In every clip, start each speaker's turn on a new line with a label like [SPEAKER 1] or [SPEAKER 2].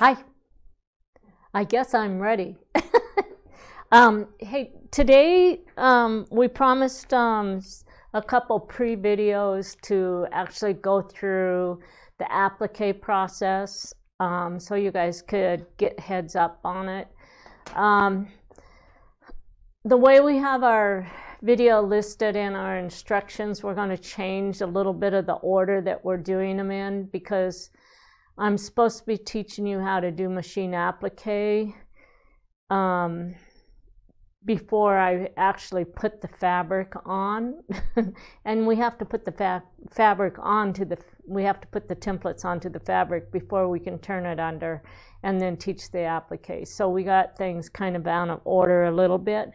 [SPEAKER 1] Hi, I guess I'm ready. Hey, today we promised a couple pre-videos to actually go through the applique process so you guys could get heads up on it. The way we have our video listed in our instructions, we're going to change a little bit of the order that we're doing them in because I'm supposed to be teaching you how to do machine applique before I actually put the fabric on. And we have to put the fabric onto we have to put the templates onto the fabric before we can turn it under and then teach the applique. So we got things kind of out of order a little bit.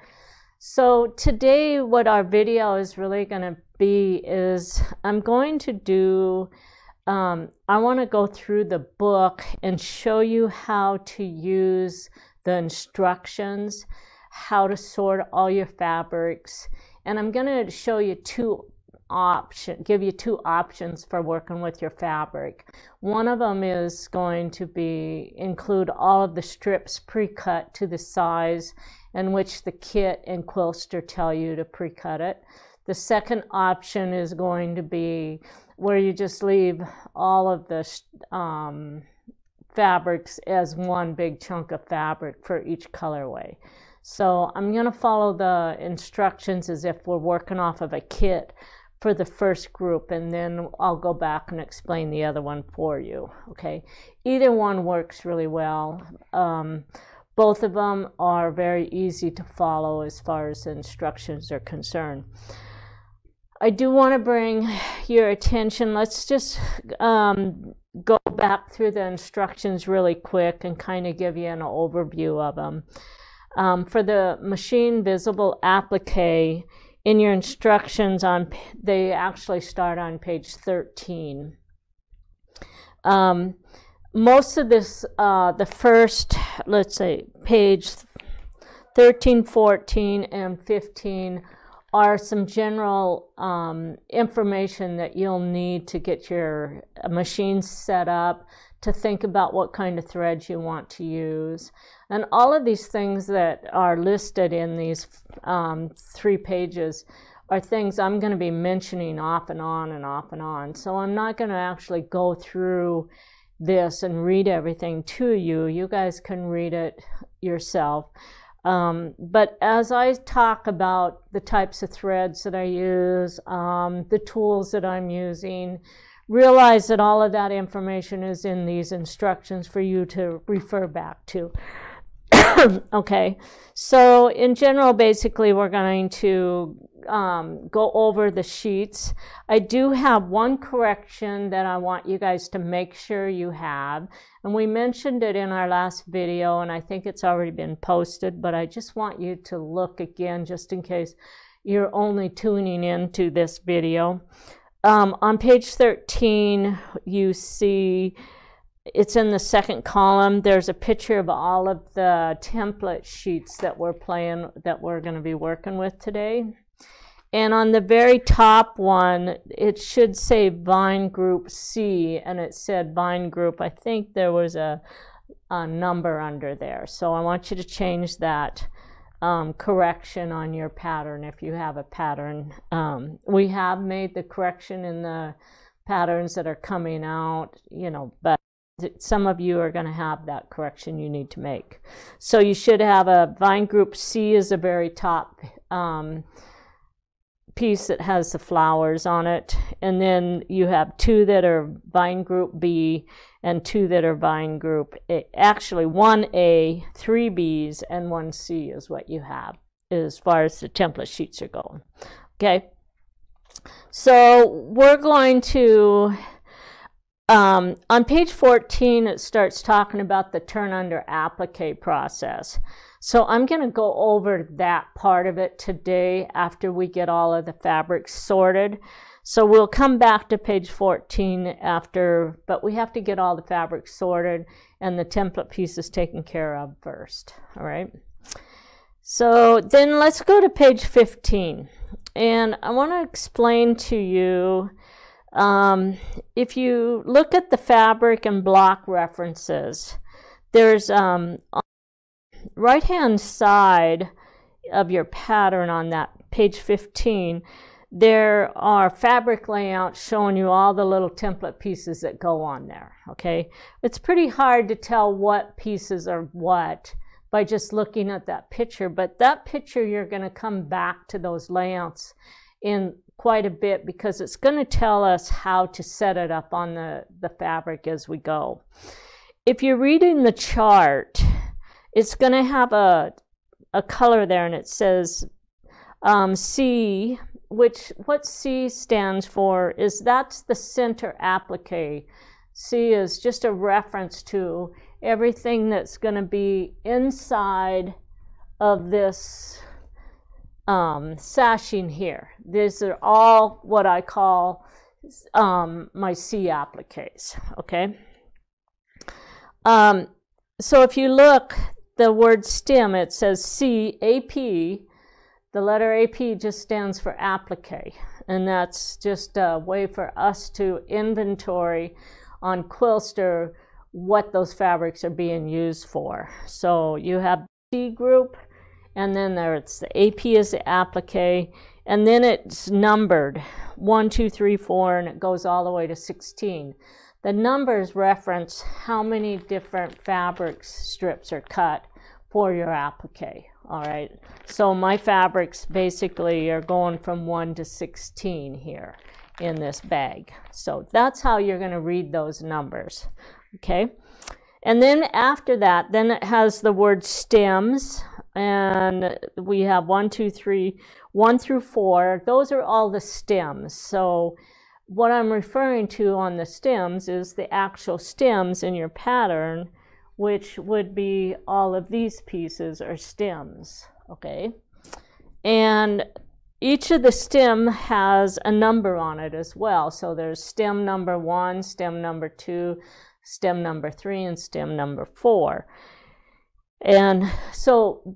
[SPEAKER 1] So today what our video is really going to be is I'm going to do I want to go through the book and show you how to use the instructions, how to sort all your fabrics, and I'm going to show you give you two options for working with your fabric. One of them is going to include all of the strips pre-cut to the size in which the kit and Quilster tell you to pre-cut it. The second option is going to be where you just leave all of the fabrics as one big chunk of fabric for each colorway. So I'm going to follow the instructions as if we're working off of a kit for the first group, and then I'll go back and explain the other one for you. Okay, either one works really well. Both of them are very easy to follow as far as the instructions are concerned. I do want to bring your attention, let's just go back through the instructions really quick and kind of give you an overview of them. For the machine visible applique, in your instructions, they actually start on page 13. Most of this, the first, let's say, page 13, 14, and 15 are some general information that you'll need to get your machine set up, to think about what kind of threads you want to use. And all of these things that are listed in these 3 pages are things I'm going to be mentioning off and on and off and on. So I'm not going to actually go through this and read everything to you. You guys can read it yourself. But as I talk about the types of threads that I use, the tools that I'm using, realize that all of that information is in these instructions for you to refer back to. Okay, so in general, basically, we're going to go over the sheets. I do have one correction that I want you guys to make sure you have, and we mentioned it in our last video, and I think it's already been posted, but I just want you to look again just in case you're only tuning into this video. On page 13, you see it's in the second column. There's a picture of all of the template sheets that we're going to be working with today. And on the very top one, it should say Vine Group C, and it said Vine Group. I think there was a number under there. So I want you to change that correction on your pattern if you have a pattern. We have made the correction in the patterns that are coming out, but some of you are going to have that correction you need to make. So you should have a Vine Group C is the very top piece that has the flowers on it, and then you have 2 that are Vine Group B and 2 that are Vine Group A. Actually 1 A, 3 B's, and 1 C is what you have as far as the template sheets are going. Okay, so we're going to on page 14, it starts talking about the turn under applique process. So I'm going to go over that part of it today after we get all of the fabrics sorted. So we'll come back to page 14 after, but we have to get all the fabrics sorted and the template pieces taken care of first. All right. So then let's go to page 15. And I want to explain to you If you look at the fabric and block references, there's on the right-hand side of your pattern on that page 15, there are fabric layouts showing you all the little template pieces that go on there, okay? It's pretty hard to tell what pieces are what by just looking at that picture, but that picture you're going to come back to those layouts in quite a bit because it's going to tell us how to set it up on the fabric as we go. If you're reading the chart, it's going to have a color there, and it says C, which what C stands for is that's the center applique. C is just a reference to everything that's going to be inside of this sashing here. These are all what I call my C appliques, okay? So if you look, the word stem, it says C, AP. The letter AP just stands for applique, and that's just a way for us to inventory on Quiltster what those fabrics are being used for. So you have C group, and then there's the AP is the applique, and then it's numbered 1, 2, 3, 4, and it goes all the way to 16. The numbers reference how many different fabric strips are cut for your applique. All right, so my fabrics basically are going from 1 to 16 here in this bag. So that's how you're going to read those numbers, okay? And then after that, then it has the word stems, and we have 1, 2, 3, 1 through 4. Those are all the stems. So what I'm referring to on the stems is the actual stems in your pattern, which would be all of these pieces are stems, okay? And each of the stem has a number on it as well. So there's stem number 1, stem number 2, stem number 3, and stem number 4. And so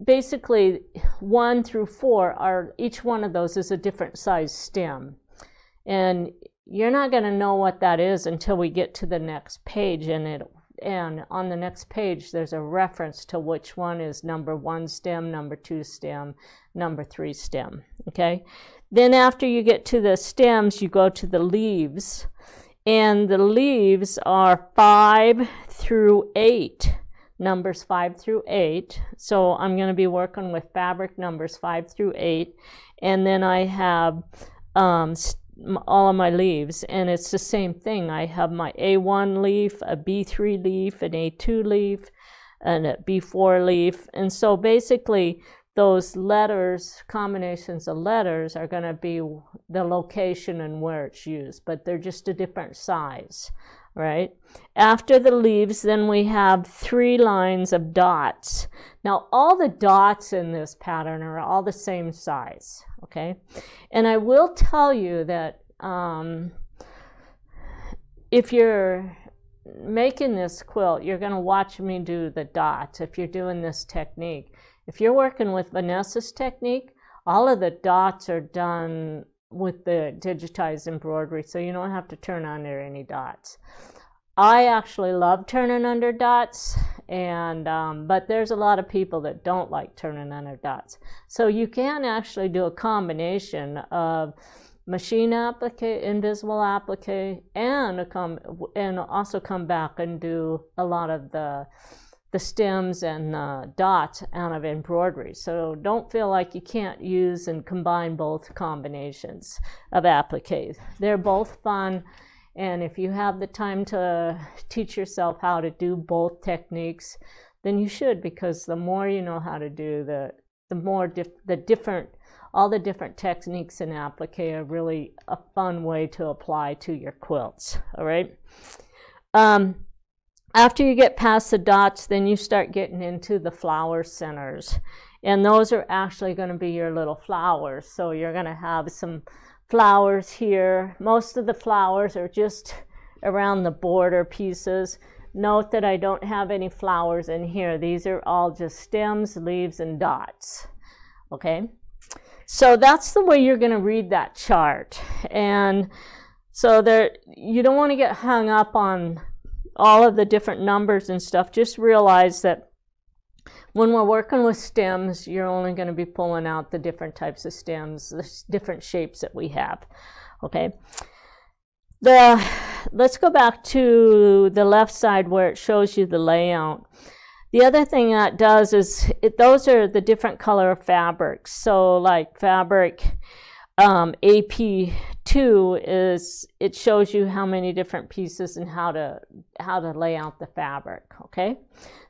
[SPEAKER 1] basically 1 through 4 are, each one of those is a different size stem. And you're not going to know what that is until we get to the next page, and on the next page there's a reference to which one is number 1 stem, number 2 stem, number 3 stem, okay? Then after you get to the stems, you go to the leaves, and the leaves are 5 through 8, numbers 5 through 8. So I'm going to be working with fabric numbers 5 through 8, and then I have all of my leaves, and it's the same thing. I have my A1 leaf, a B3 leaf, an A2 leaf, and a B4 leaf. And so basically those letters, combinations of letters, are going to be the location and where it's used, but they're just a different size, right? After the leaves, then we have 3 lines of dots. Now all the dots in this pattern are all the same size, okay? And I will tell you that if you're making this quilt, you're going to watch me do the dots if you're doing this technique. If you're working with Vanessa's technique, all of the dots are done with the digitized embroidery, so you don't have to turn under any dots. I actually love turning under dots, and but there's a lot of people that don't like turning under dots. So you can actually do a combination of machine applique, invisible applique, and also come back and do a lot of the stems and dots out of embroidery. So don't feel like you can't use and combine both combinations of appliques. They're both fun. And if you have the time to teach yourself how to do both techniques, then you should, because the more you know how to do, all the different techniques in applique are really a fun way to apply to your quilts. All right. After you get past the dots, then you start getting into the flower centers, and those are actually going to be your little flowers. So you're going to have some flowers here. Most of the flowers are just around the border pieces. Note that I don't have any flowers in here. These are all just stems, leaves, and dots. Okay, so that's the way you're going to read that chart. And so there, you don't want to get hung up on all of the different numbers and stuff, just realize that when we're working with stems, you're only going to be pulling out the different types of stems, the different shapes that we have. Okay. Let's go back to the left side where it shows you the layout. The other thing that does is, those are the different color of fabrics. So like fabric AP2 is, it shows you how many different pieces and how to lay out the fabric, okay?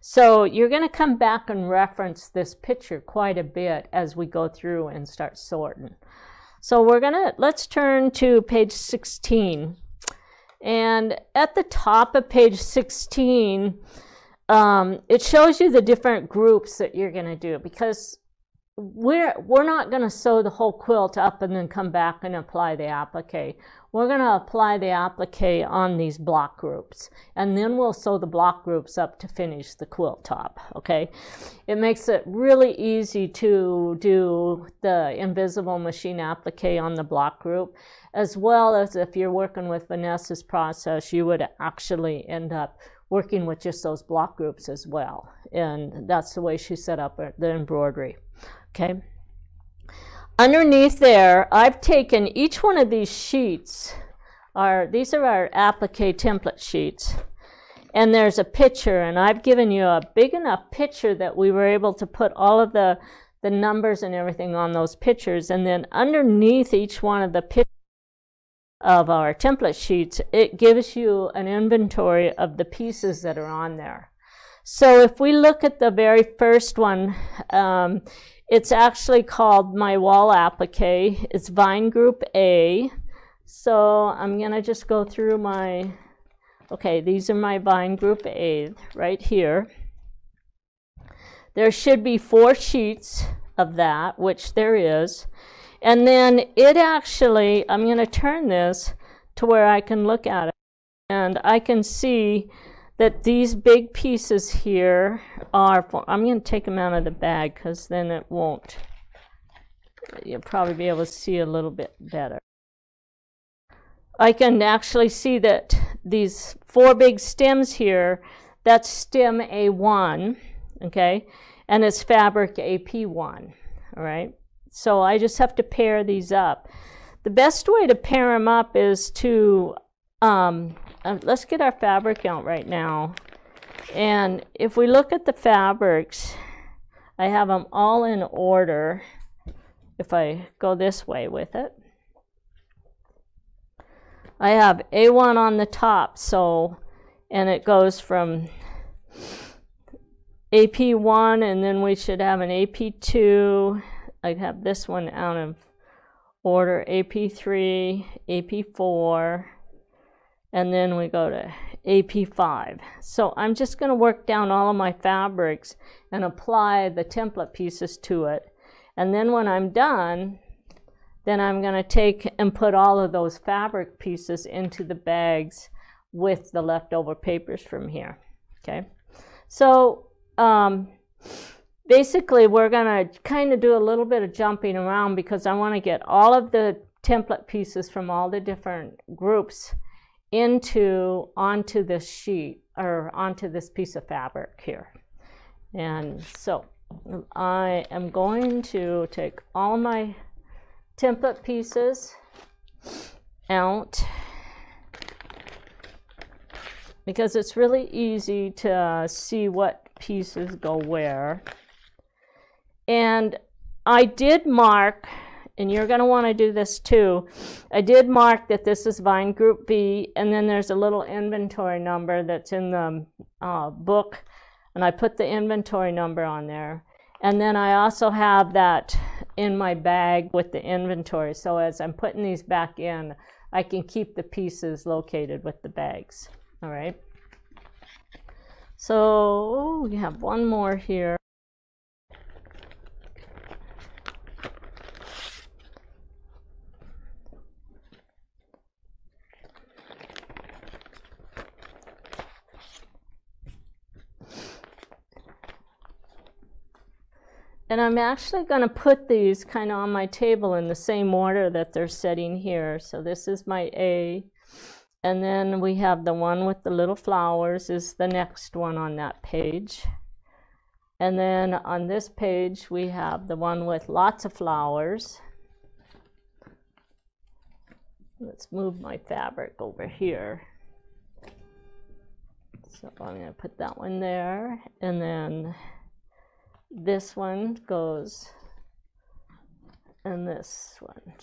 [SPEAKER 1] So you're going to come back and reference this picture quite a bit as we go through and start sorting. So let's turn to page 16. And at the top of page 16, it shows you the different groups that you're going to do, because we're not going to sew the whole quilt up and then come back and apply the applique. We're going to apply the applique on these block groups, and then we'll sew the block groups up to finish the quilt top, okay? It makes it really easy to do the invisible machine applique on the block group, as well as if you're working with Vanessa's process, you would actually end up working with just those block groups as well. And that's the way she set up the embroidery. Okay. Underneath there, I've taken each one of these sheets. These are our applique template sheets. And there's a picture, and I've given you a big enough picture that we were able to put all of the numbers and everything on those pictures. And then underneath each one of the pictures of our template sheets, it gives you an inventory of the pieces that are on there. So if we look at the very first one, it's actually called my wall applique. It's Vine Group A. So I'm going to just go through okay, these are my Vine Group A right here. There should be 4 sheets of that, which there is. And then it actually, I'm going to turn this to where I can look at it. And I can see that these big pieces here are, I'm going to take them out of the bag because then it won't, you'll probably be able to see a little bit better. I can actually see that these 4 big stems here, that's stem A1, okay, and it's fabric AP1, all right? So I just have to pair these up. The best way to pair them up is to, let's get our fabric out right now. And if we look at the fabrics, I have them all in order. If I go this way with it, I have A1 on the top, so, and it goes from AP1, and then we should have an AP2. I'd have this one out of order, AP3, AP4, and then we go to AP5. So I'm just going to work down all of my fabrics and apply the template pieces to it. And then when I'm done, then I'm going to take and put all of those fabric pieces into the bags with the leftover papers from here. Okay, so basically we're going to kind of do a little bit of jumping around because I want to get all of the template pieces from all the different groups onto this sheet, or onto this piece of fabric here. And so I am going to take all my template pieces out because it's really easy to see what pieces go where. And I did mark, and you're going to want to do this too, I did mark that this is Vine Group B, and then there's a little inventory number that's in the book, and I put the inventory number on there. And then I also have that in my bag with the inventory, so as I'm putting these back in, I can keep the pieces located with the bags. All right. So we have one more here. And I'm actually going to put these kind of on my table in the same order that they're setting here. So this is my A, And then we have the one with the little flowers is the next one on that page. And then on this page, we have the one with lots of flowers. Let's move my fabric over here. So I'm going to put that one there. And then this one goes, and this one.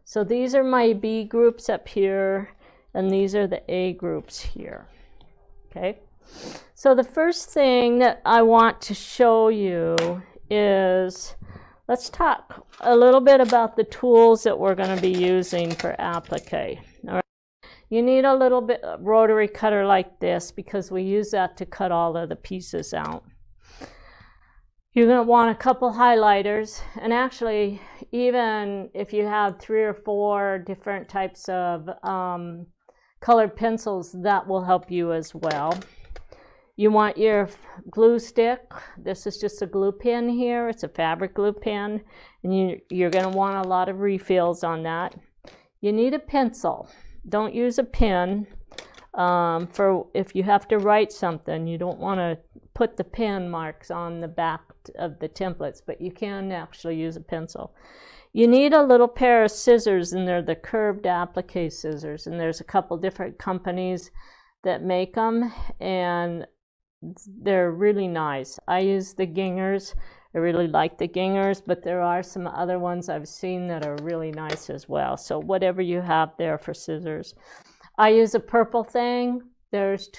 [SPEAKER 1] So these are my B groups up here, and these are the A groups here. Okay. So the first thing that I want to show you is, let's talk a little bit about the tools that we're going to be using for applique. All right. You need a little bit of rotary cutter like this because we use that to cut all of the pieces out. You're going to want a couple highlighters, and actually even if you have 3 or 4 different types of colored pencils, that will help you as well. You want your glue stick. This is just a glue pen here. It's a fabric glue pen, and you're going to want a lot of refills on that. You need a pencil. Don't use a pen for if you have to write something. You don't want to put the pen marks on the back of the templates, but you can actually use a pencil. You need a little pair of scissors, and they're the curved applique scissors, and there's a couple different companies that make them, and they're really nice. I use the Gingers. I really like the Gingers, but there are some other ones I've seen that are really nice as well. So whatever you have there for scissors. I use a purple thing. There's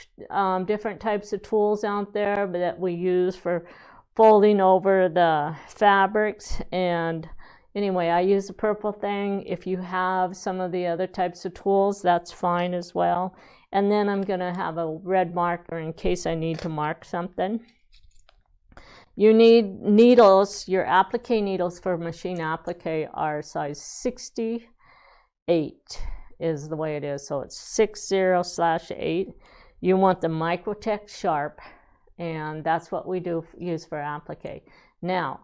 [SPEAKER 1] different types of tools out there that we use for folding over the fabrics. And anyway, I use a purple thing. If you have some of the other types of tools, that's fine as well. And then I'm going to have a red marker in case I need to mark something. You need needles. Your applique needles for machine applique are size 68 is the way it is. So it's 60/8. You want the Microtech Sharp, and that's what we use for applique. Now,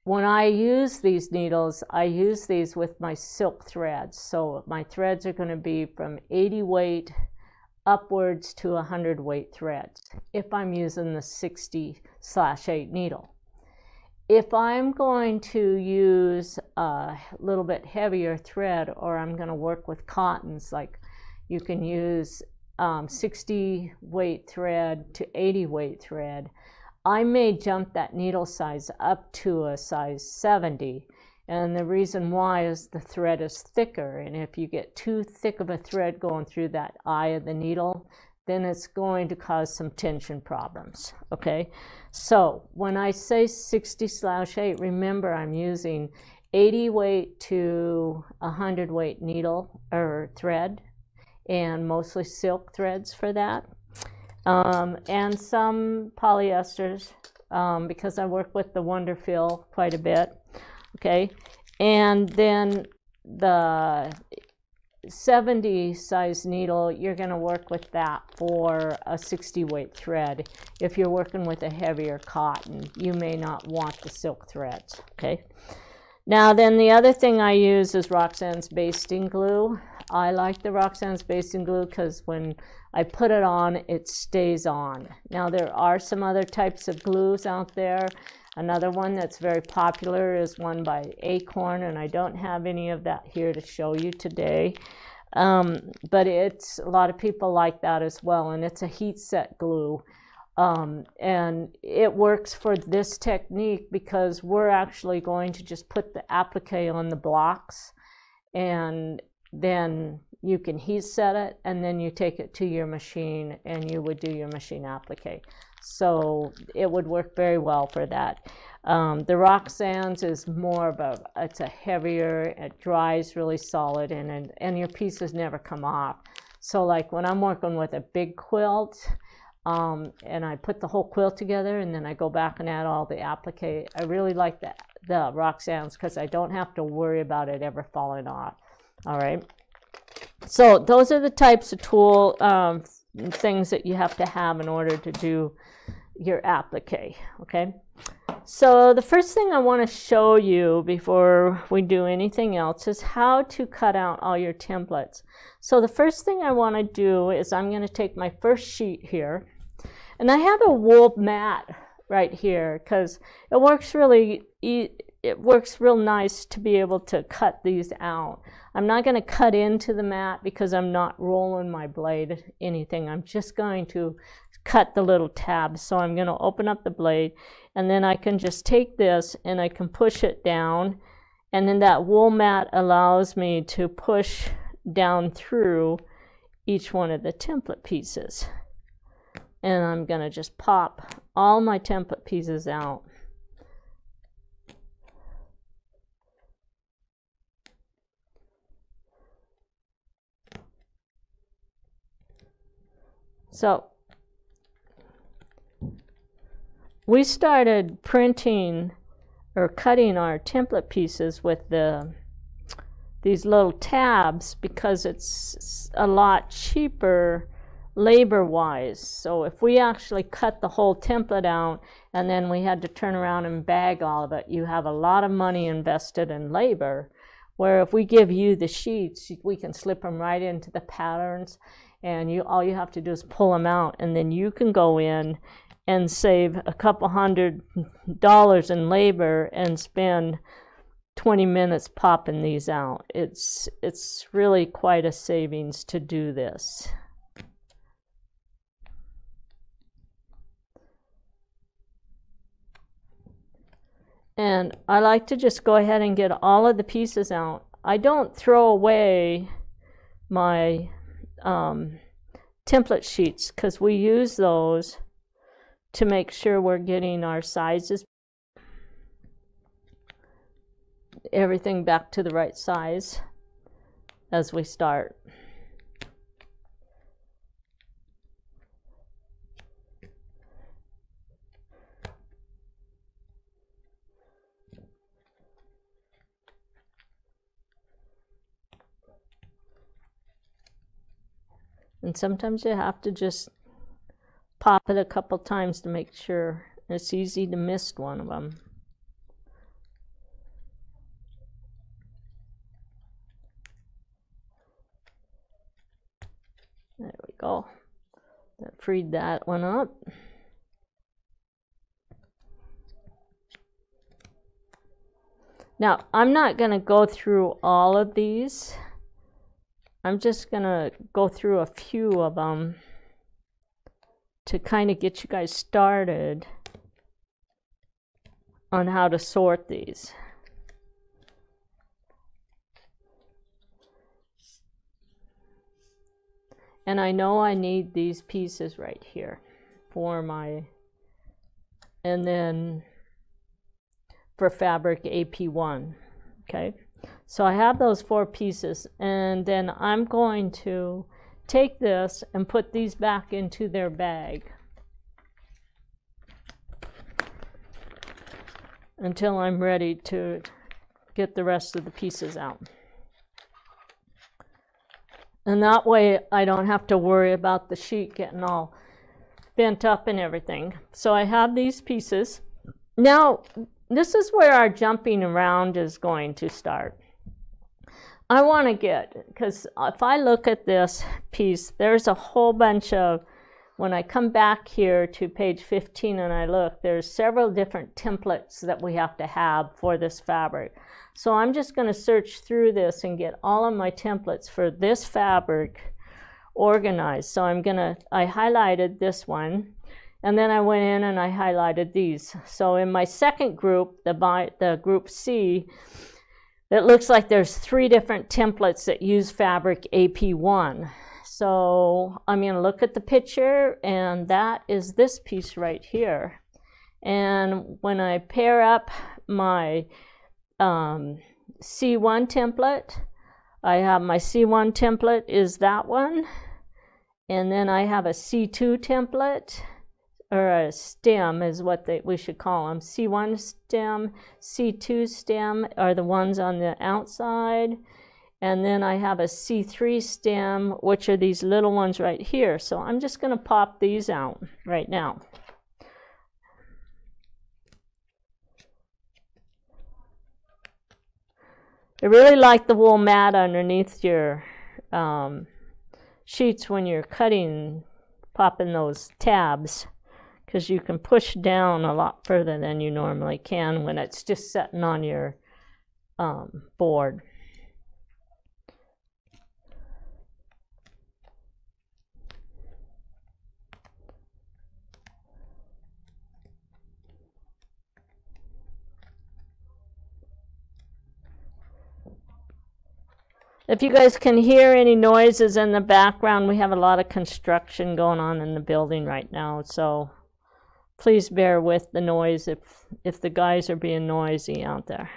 [SPEAKER 1] when I use these needles, I use these with my silk threads. So my threads are going to be from 80 weight upwards to 100 weight threads if I'm using the 60/8 needle. If I'm going to use a little bit heavier thread, or I'm going to work with cottons, like you can use 60 weight thread to 80 weight thread, I may jump that needle size up to a size 70. And the reason why is the thread is thicker. And if you get too thick of a thread going through that eye of the needle, then it's going to cause some tension problems. Okay. So when I say 60/8, remember I'm using 80 weight to 100 weight needle or thread, and mostly silk threads for that. And some polyesters, because I work with the Wonderfil quite a bit. Okay, and then the 70 size needle, you're going to work with that for a 60 weight thread. If you're working with a heavier cotton, you may not want the silk threads. Okay, now then the other thing I use is Roxanne's basting glue. I like the Roxanne's basting glue because when I put it on, it stays on. Now there are some other types of glues out there. Another one that's very popular is one by Acorn, and I don't have any of that here to show you today. But it's a lot of people like that as well, and it's a heat set glue. And it works for this technique because we're actually going to just put the applique on the blocks, and then you can heat set it, and then you take it to your machine and you would do your machine applique. So it would work very well for that. The Roxanne's is more of it's a heavier, it dries really solid, and your pieces never come off. So like when I'm working with a big quilt, and I put the whole quilt together and then I go back and add all the applique, I really like the Roxanne's because I don't have to worry about it ever falling off. All right. So those are the types of tool things that you have to have in order to do your applique. Okay. So the first thing I want to show you before we do anything else is how to cut out all your templates. So the first thing I want to do is I'm going to take my first sheet here, and I have a wool mat right here because it works real nice to be able to cut these out. I'm not going to cut into the mat because I'm not rolling my blade anything. I'm just going to cut the little tabs. So I'm going to open up the blade, and then I can just take this and I can push it down, and then that wool mat allows me to push down through each one of the template pieces. And I'm going to just pop all my template pieces out. So we started printing or cutting our template pieces with these little tabs because it's a lot cheaper labor-wise. So if we actually cut the whole template out and then we had to turn around and bag all of it, you have a lot of money invested in labor. Where if we give you the sheets, we can slip them right into the patterns, and all you have to do is pull them out, and then you can go in and save a couple $100 in labor and spend 20 minutes popping these out. It's really quite a savings to do this. And I like to just go ahead and get all of the pieces out. I don't throw away my template sheets because we use those to make sure we're getting our sizes, everything back to the right size as we start. And sometimes you have to just pop it a couple times to make sure. It's easy to miss one of them. There we go. That freed that one up. Now, I'm not going to go through all of these. I'm just going to go through a few of them to kind of get you guys started on how to sort these. And I know I need these pieces right here for my, and then for fabric AP1, okay? So I have those 4 pieces, and then I'm going to take this and put these back into their bag until I'm ready to get the rest of the pieces out. And that way I don't have to worry about the sheet getting all bent up and everything. So I have these pieces. Now, this is where our jumping around is going to start. I want to get, because if I look at this piece, there's a whole bunch of, when I come back here to page 15 and I look, there's several different templates that we have to have for this fabric. So I'm just going to search through this and get all of my templates for this fabric organized. So I highlighted this one, and then I went in and I highlighted these. So in my second group, the group C, it looks like there's 3 different templates that use fabric AP1. So I'm going to look at the picture, and that is this piece right here. And when I pair up my C1 template, I have my C1 template is that one, and then I have a C2 template, or a stem is what we should call them. C1 stem, C2 stem are the ones on the outside, and then I have a C3 stem, which are these little ones right here. So I'm just going to pop these out right now. I really like the wool mat underneath your sheets when you're cutting, popping those tabs, because you can push down a lot further than you normally can when it's just sitting on your board. If you guys can hear any noises in the background, we have a lot of construction going on in the building right now, so please bear with the noise if the guys are being noisy out there.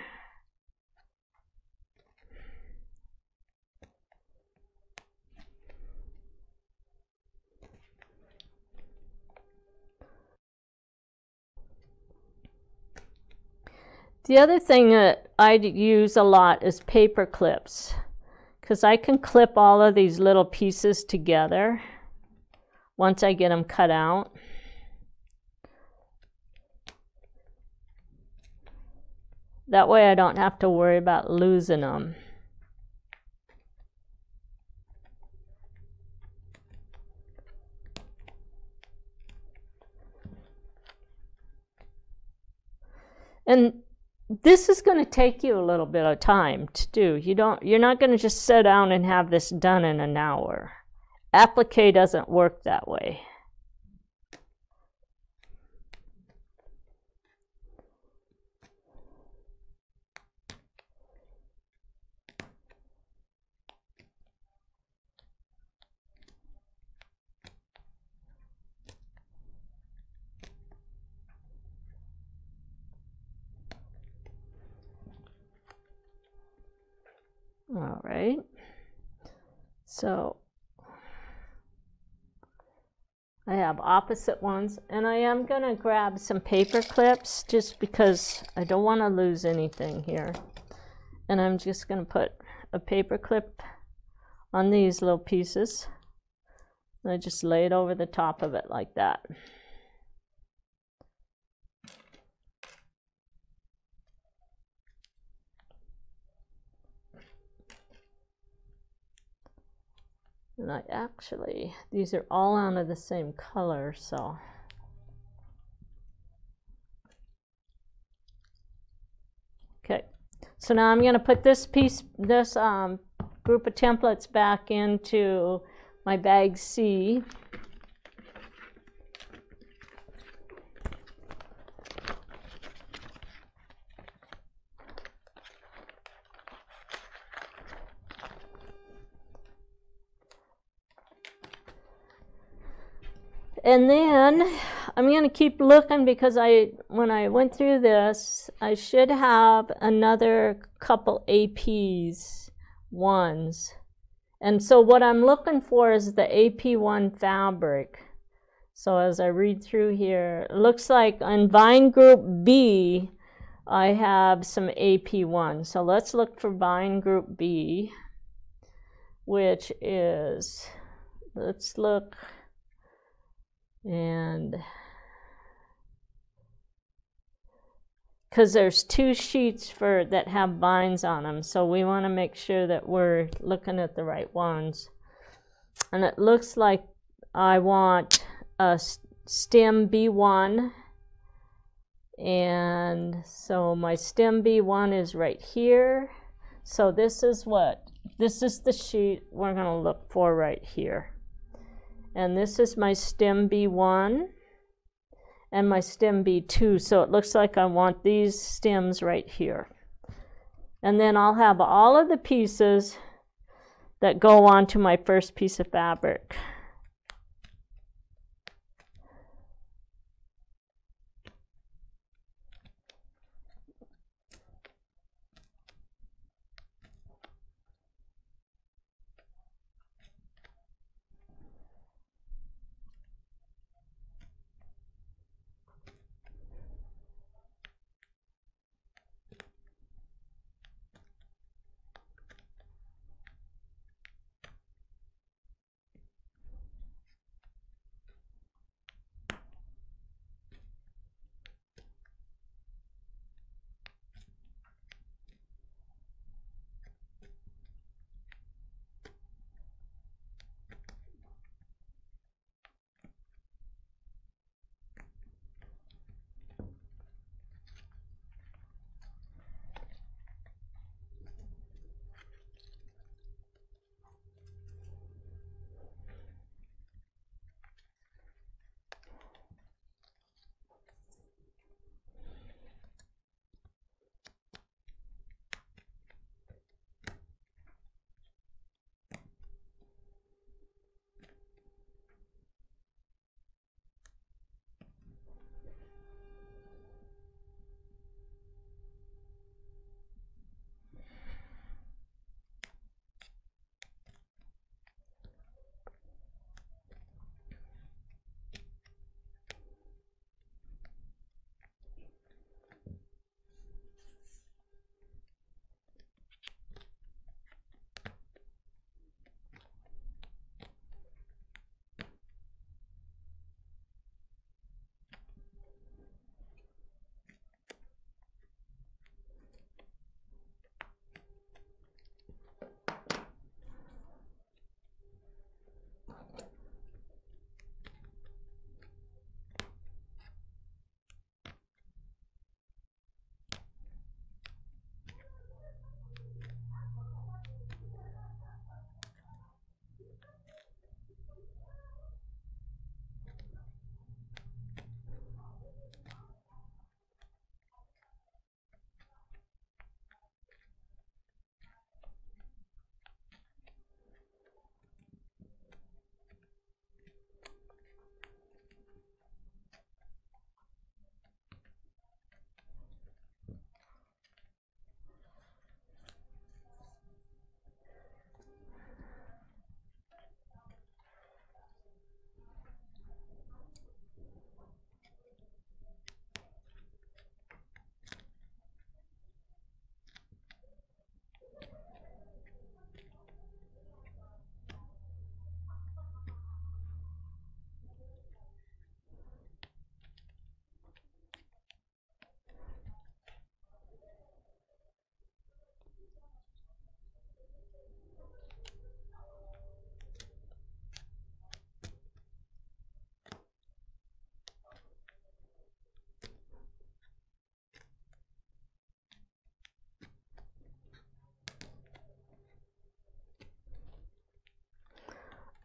[SPEAKER 1] The other thing that I use a lot is paper clips, because I can clip all of these little pieces together once I get them cut out. That way I don't have to worry about losing them. And this is going to take you a little bit of time to do. You're not going to just sit down and have this done in an hour. Applique doesn't work that way. All right, so I have opposite ones, and I am going to grab some paper clips just because I don't want to lose anything here. And I'm just going to put a paper clip on these little pieces. And I just lay it over the top of it like that. And I actually, these are all out of the same color, so. Okay, so now I'm going to put this piece, this group of templates back into my bag C. And then I'm going to keep looking because when I went through this, I should have another couple APs ones. And so what I'm looking for is the AP1 fabric. So as I read through here, it looks like on Vine Group B, I have some AP1. So let's look for Vine Group B, which is, let's look. And because there's two sheets that have vines on them, so we want to make sure that we're looking at the right ones. And it looks like I want a stem B1, and so my stem B1 is right here. So this is the sheet we're going to look for right here. And this is my stem B1 and my stem B2. So it looks like I want these stems right here. And then I'll have all of the pieces that go onto my first piece of fabric.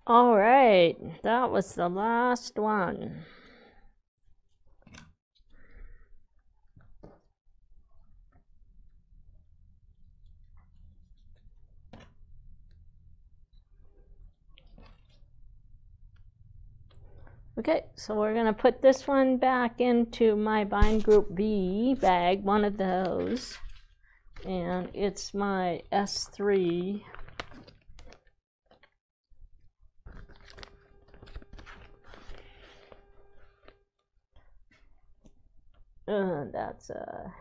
[SPEAKER 1] All right, that was the last one. Okay, so we're going to put this one back into my bind group B bag, one of those, and it's my S3. That's a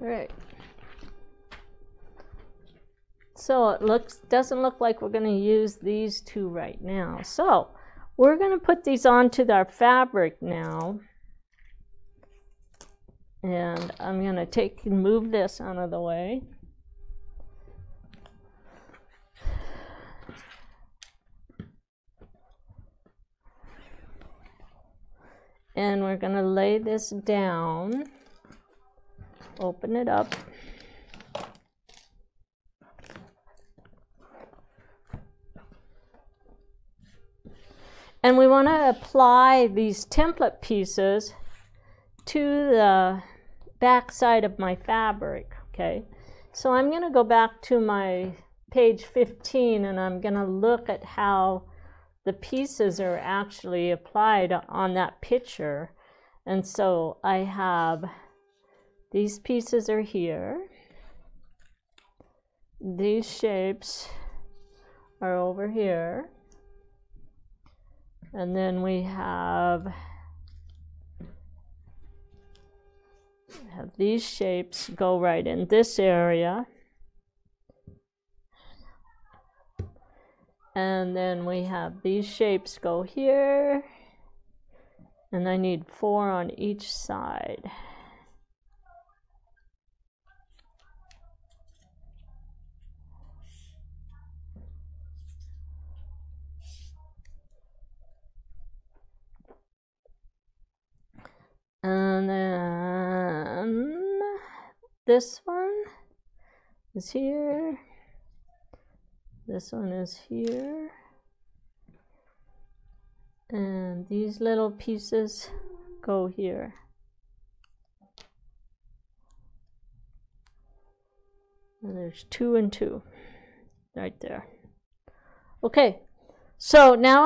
[SPEAKER 1] right. So it doesn't look like we're going to use these two right now. So we're going to put these onto our fabric now. And I'm going to move this out of the way. And we're going to lay this down, open it up. And we want to apply these template pieces to the back side of my fabric, okay? So I'm going to go back to my page 15 and I'm going to look at how the pieces are actually applied on that picture. And so I have these pieces are here. These shapes are over here. And then we have these shapes go right in this area. And then we have these shapes go here. And I need 4 on each side. And then this one is here. This one is here. And these little pieces go here. And there's 2 and 2 right there. Okay, so now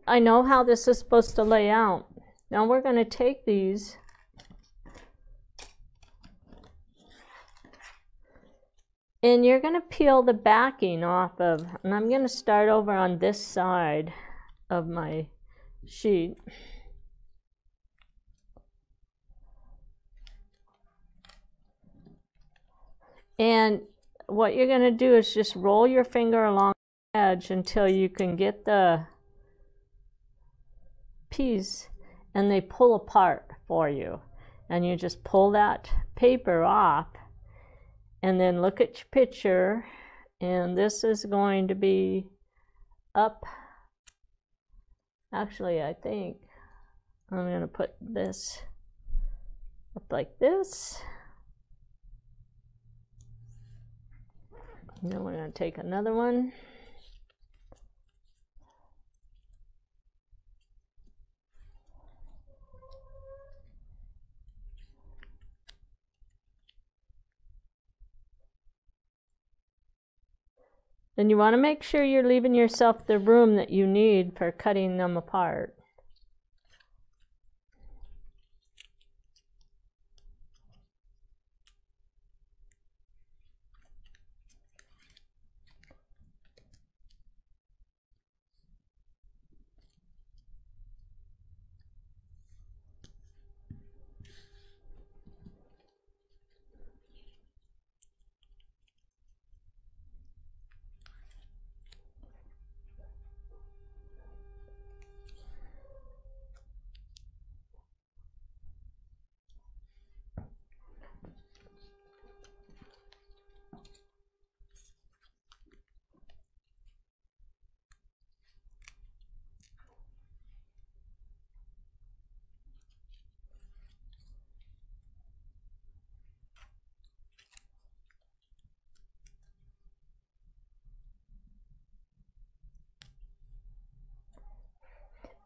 [SPEAKER 1] I know how this is supposed to lay out. Now we're going to take these and you're going to peel the backing off of, and I'm going to start over on this side of my sheet. And what you're going to do is just roll your finger along the edge until you can get the piece and they pull apart for you. And you just pull that paper off and then look at your picture, and this is going to be up. Actually, I think I'm going to put this up like this. And then we're going to take another one. Then you want to make sure you're leaving yourself the room that you need for cutting them apart.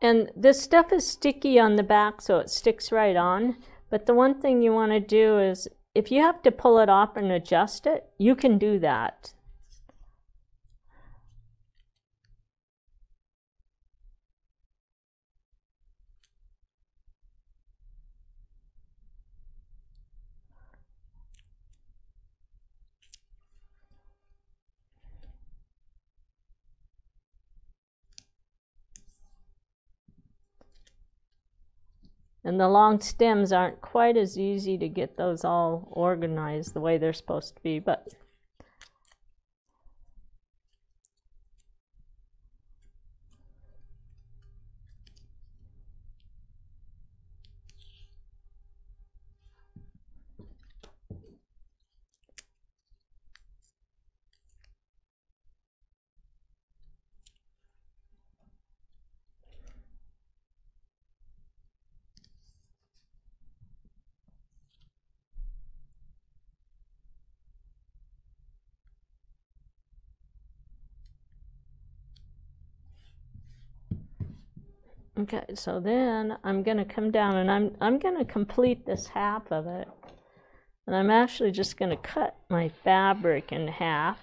[SPEAKER 1] And this stuff is sticky on the back, so it sticks right on. But the one thing you want to do is, if you have to pull it off and adjust it, you can do that. And the long stems aren't quite as easy to get those all organized the way they're supposed to be, but okay, so then I'm going to come down and I'm going to complete this half of it. And I'm actually just going to cut my fabric in half.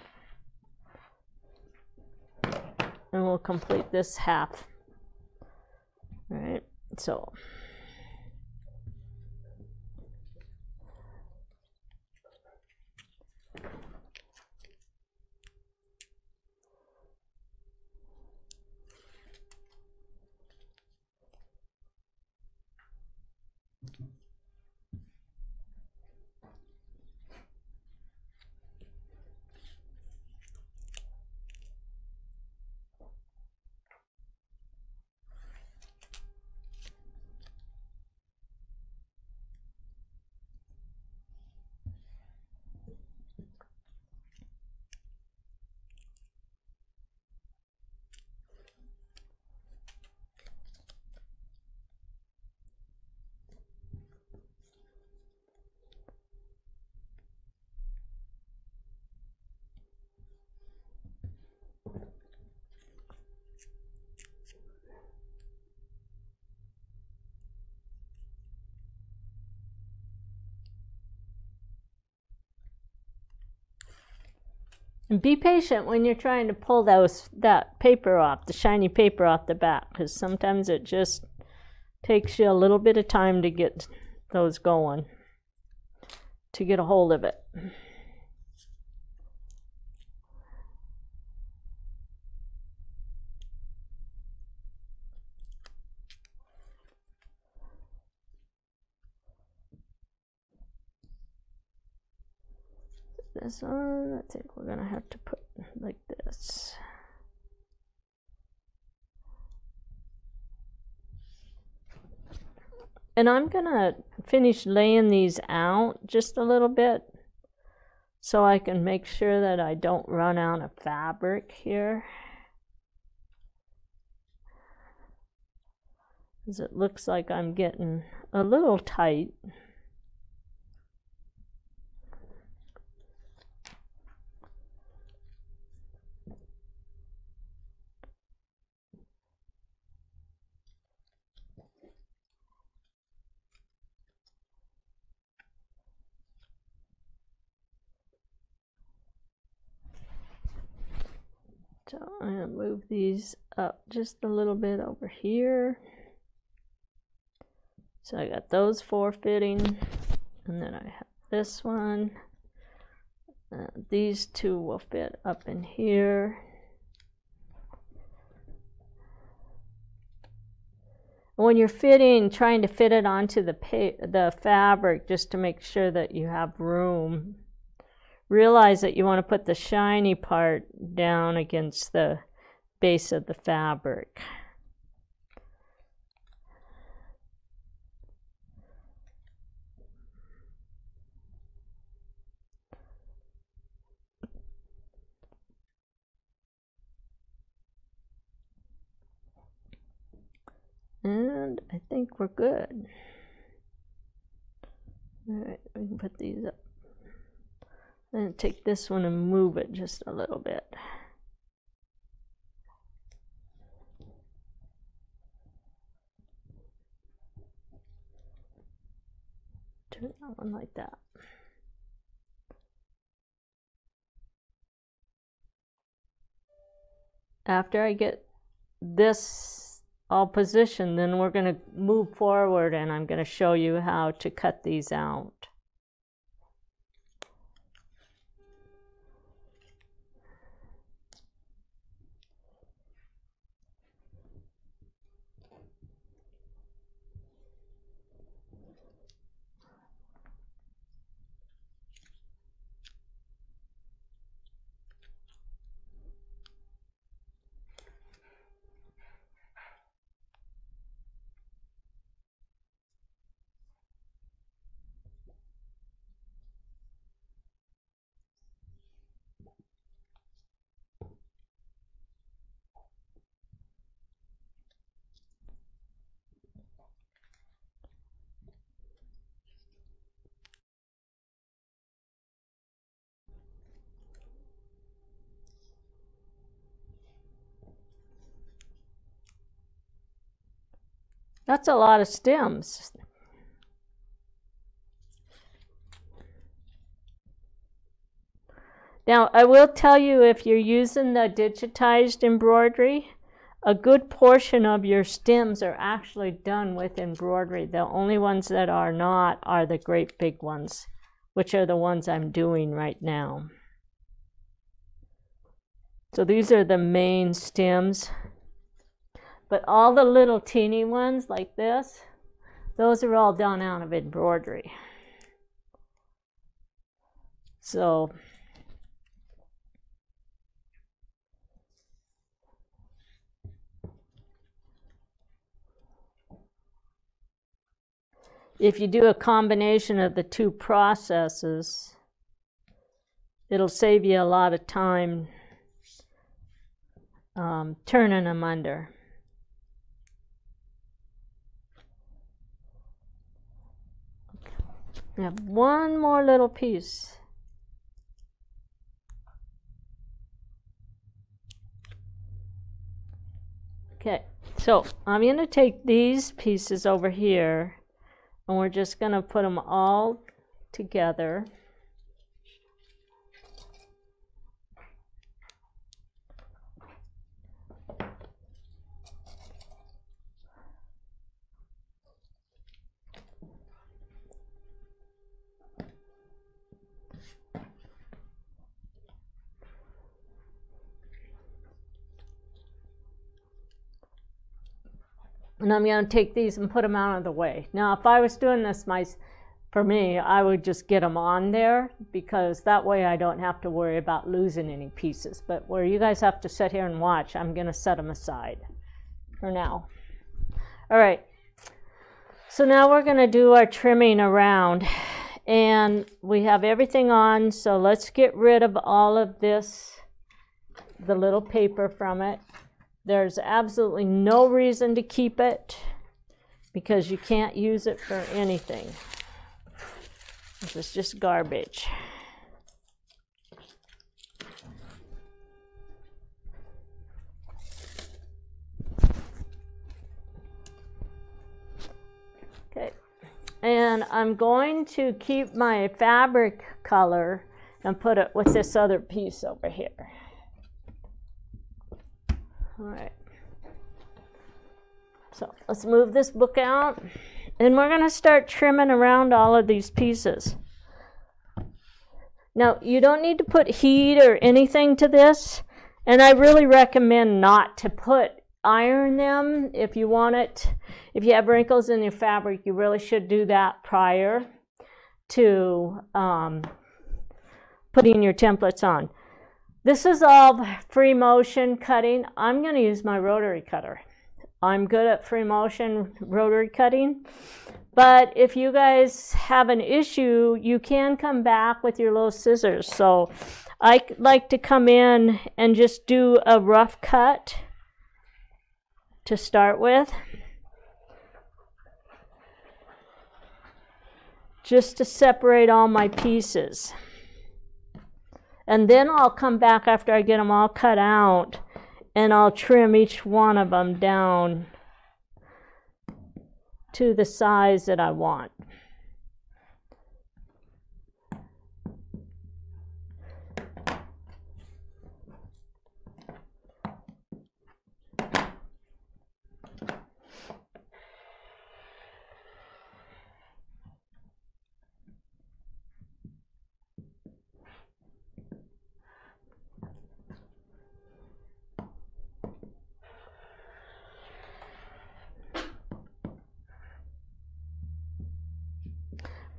[SPEAKER 1] And we'll complete this half. All right, so and be patient when you're trying to pull that paper off, the shiny paper off the back, because sometimes it just takes you a little bit of time to get those going, to get a hold of it. This one, I think we're going to have to put like this. And I'm going to finish laying these out just a little bit so I can make sure that I don't run out of fabric here. Because it looks like I'm getting a little tight. So I'm going to move these up just a little bit over here. So I got those 4 fitting, and then I have this one. These 2 will fit up in here. When you're trying to fit it onto the fabric, just to make sure that you have room, realize that you want to put the shiny part down against the base of the fabric. And I think we're good. All right, we can put these up. And take this one and move it just a little bit. turn that one like that. After I get this all positioned, then we're going to move forward and I'm going to show you how to cut these out. That's a lot of stems. Now, I will tell you, if you're using the digitized embroidery, a good portion of your stems are actually done with embroidery. The only ones that are not are the great big ones, which are the ones I'm doing right now. So these are the main stems. But all the little teeny ones like this, those are all done out of embroidery. So if you do a combination of the two processes, it'll save you a lot of time turning them under. I have one more little piece. Okay, so I'm going to take these pieces over here and we're just going to put them all together. And I'm going to take these and put them out of the way. Now, if I was doing this for me, I would just get them on there, because that way I don't have to worry about losing any pieces. But where you guys have to sit here and watch, I'm going to set them aside for now. All right. So now we're going to do our trimming around. And we have everything on, so let's get rid of all of this, the little paper from it. There's absolutely no reason to keep it, because you can't use it for anything. This is just garbage. Okay, and I'm going to keep my fabric color and put it with this other piece over here. All right, so let's move this book out, and we're going to start trimming around all of these pieces. Now, you don't need to put heat or anything to this, and I really recommend not to iron them if you want it. If you have wrinkles in your fabric, you really should do that prior to putting your templates on. This is all free motion cutting. I'm going to use my rotary cutter. I'm good at free motion rotary cutting. But if you guys have an issue, you can come back with your little scissors. So I like to come in and just do a rough cut to start with, just to separate all my pieces. And then I'll come back after I get them all cut out, and I'll trim each one of them down to the size that I want.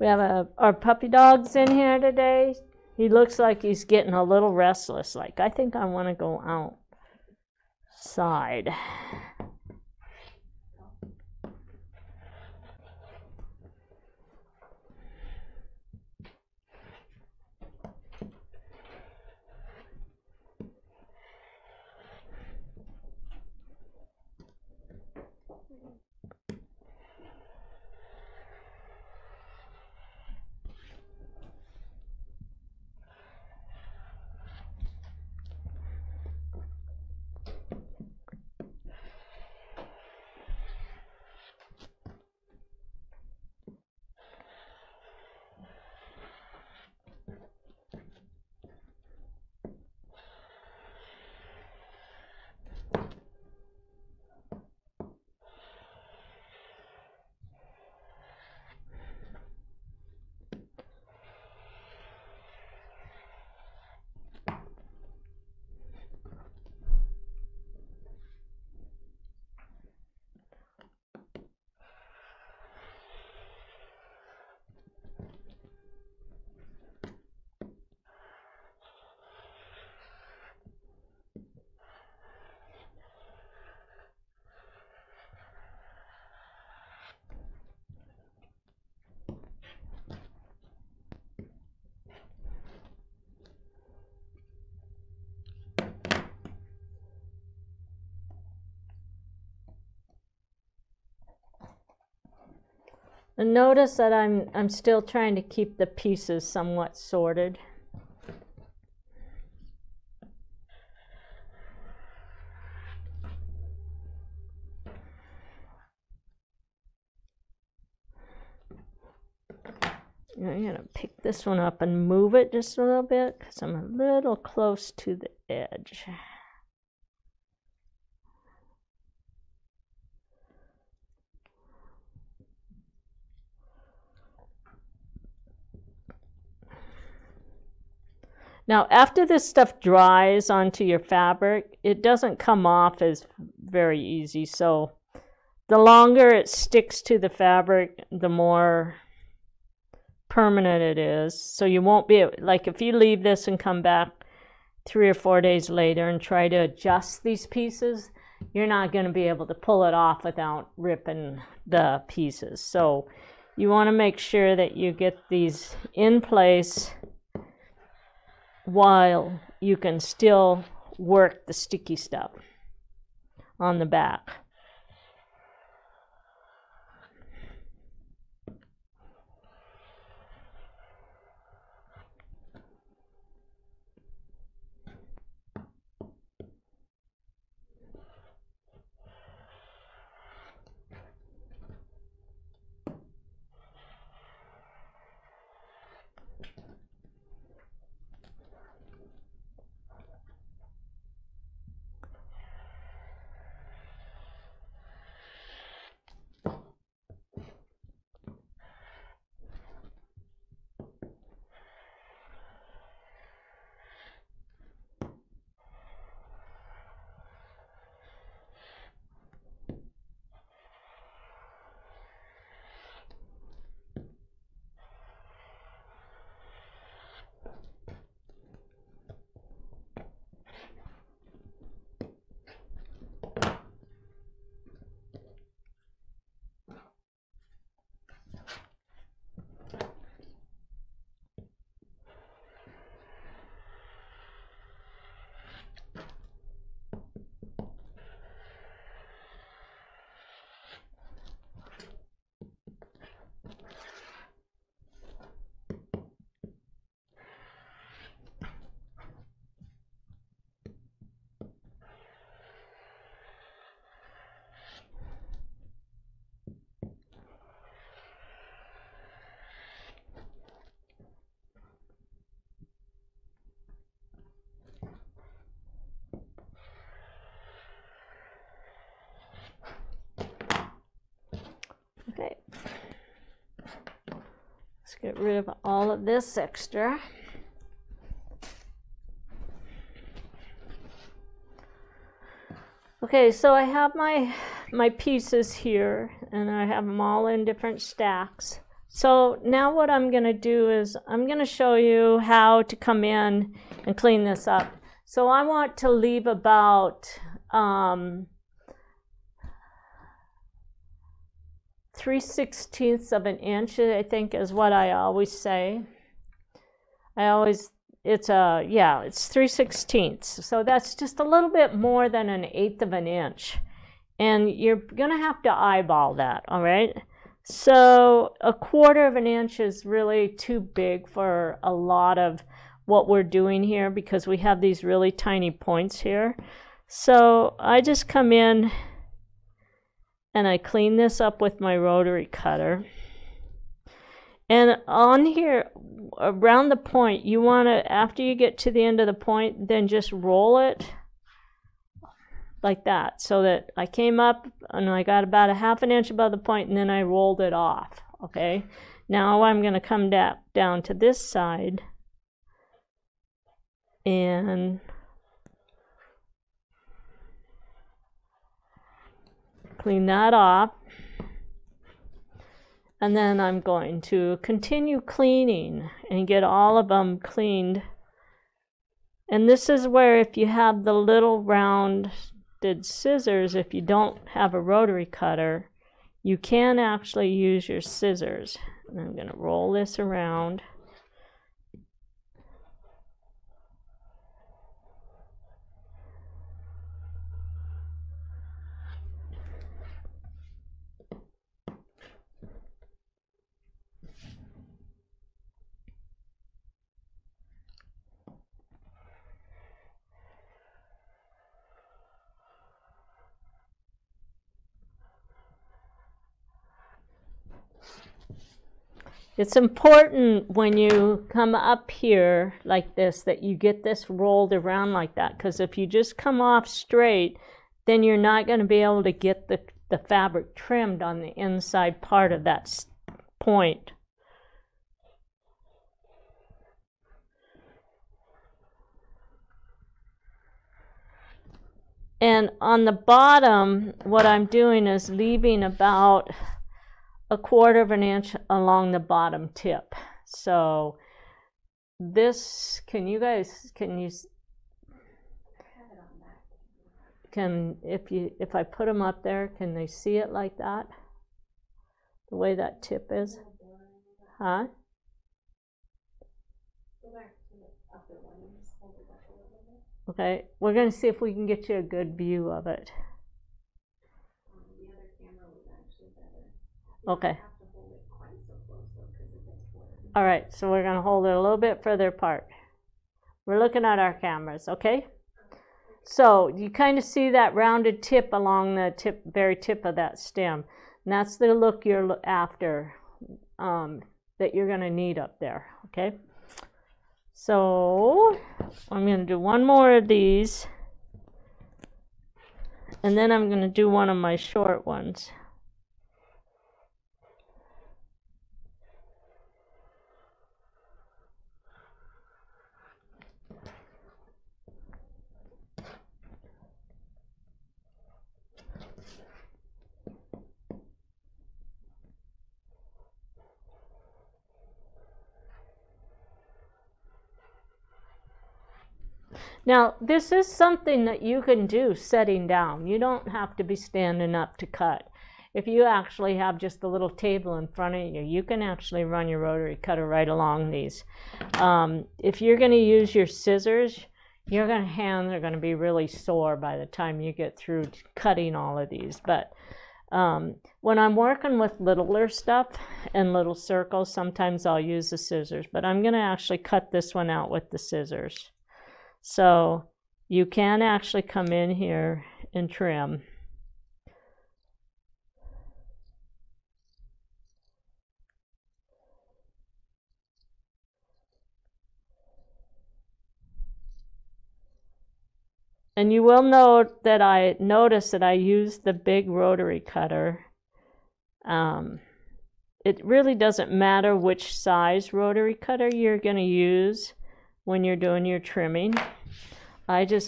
[SPEAKER 1] We have our puppy dog's in here today. He looks like he's getting a little restless. Like, I think I want to go outside. And notice that I'm still trying to keep the pieces somewhat sorted. I'm going to pick this one up and move it just a little bit because I'm a little close to the edge. Now, after this stuff dries onto your fabric, it doesn't come off as very easy. So the longer it sticks to the fabric, the more permanent it is. So you won't be, like if you leave this and come back 3 or 4 days later and try to adjust these pieces, you're not going to be able to pull it off without ripping the pieces. So you want to make sure that you get these in place while you can still work the sticky stuff on the back. Okay, let's get rid of all of this extra. Okay, so I have my pieces here, and I have them all in different stacks. So now what I'm going to do is I'm going to show you how to come in and clean this up. So I want to leave about 3/16 of an inch, I think, is what I always say. It's 3/16. So that's just a little bit more than 1/8 of an inch. And you're going to have to eyeball that, all right? So 1/4 of an inch is really too big for a lot of what we're doing here because we have these really tiny points here. So I just come in and I clean this up with my rotary cutter. And on here, around the point, you want to, after you get to the end of the point, then just roll it like that, so that I came up and I got about 1/2 inch above the point, and then I rolled it off. Okay, now I'm going to come down to this side and clean that off, and then I'm going to continue cleaning and get all of them cleaned. And this is where, if you have the little rounded scissors, if you don't have a rotary cutter, you can actually use your scissors. And I'm going to roll this around. It's important when you come up here like this that you get this rolled around like that, because if you just come off straight, then you're not going to be able to get the fabric trimmed on the inside part of that point. And on the bottom, what I'm doing is leaving about 1/4 of an inch along the bottom tip. So this, if I put them up there, can they see it like that? The way that tip is? Huh? Okay, we're going to see if we can get you a good view of it. Okay. All right, so we're going to hold it a little bit further apart. We're looking at our cameras, okay? So you kind of see that rounded tip along the very tip of that stem. And that's the look you're after, that you're going to need up there, okay? So I'm going to do one more of these, and then I'm going to do one of my short ones. Now, this is something that you can do sitting down. You don't have to be standing up to cut. If you actually have just a little table in front of you, you can actually run your rotary cutter right along these. If you're going to use your scissors, your hands are going to be really sore by the time you get through cutting all of these. But when I'm working with littler stuff and little circles, sometimes I'll use the scissors. But I'm going to actually cut this one out with the scissors. So you can actually come in here and trim. And you will note that I used the big rotary cutter. It really doesn't matter which size rotary cutter you're going to use when you're doing your trimming.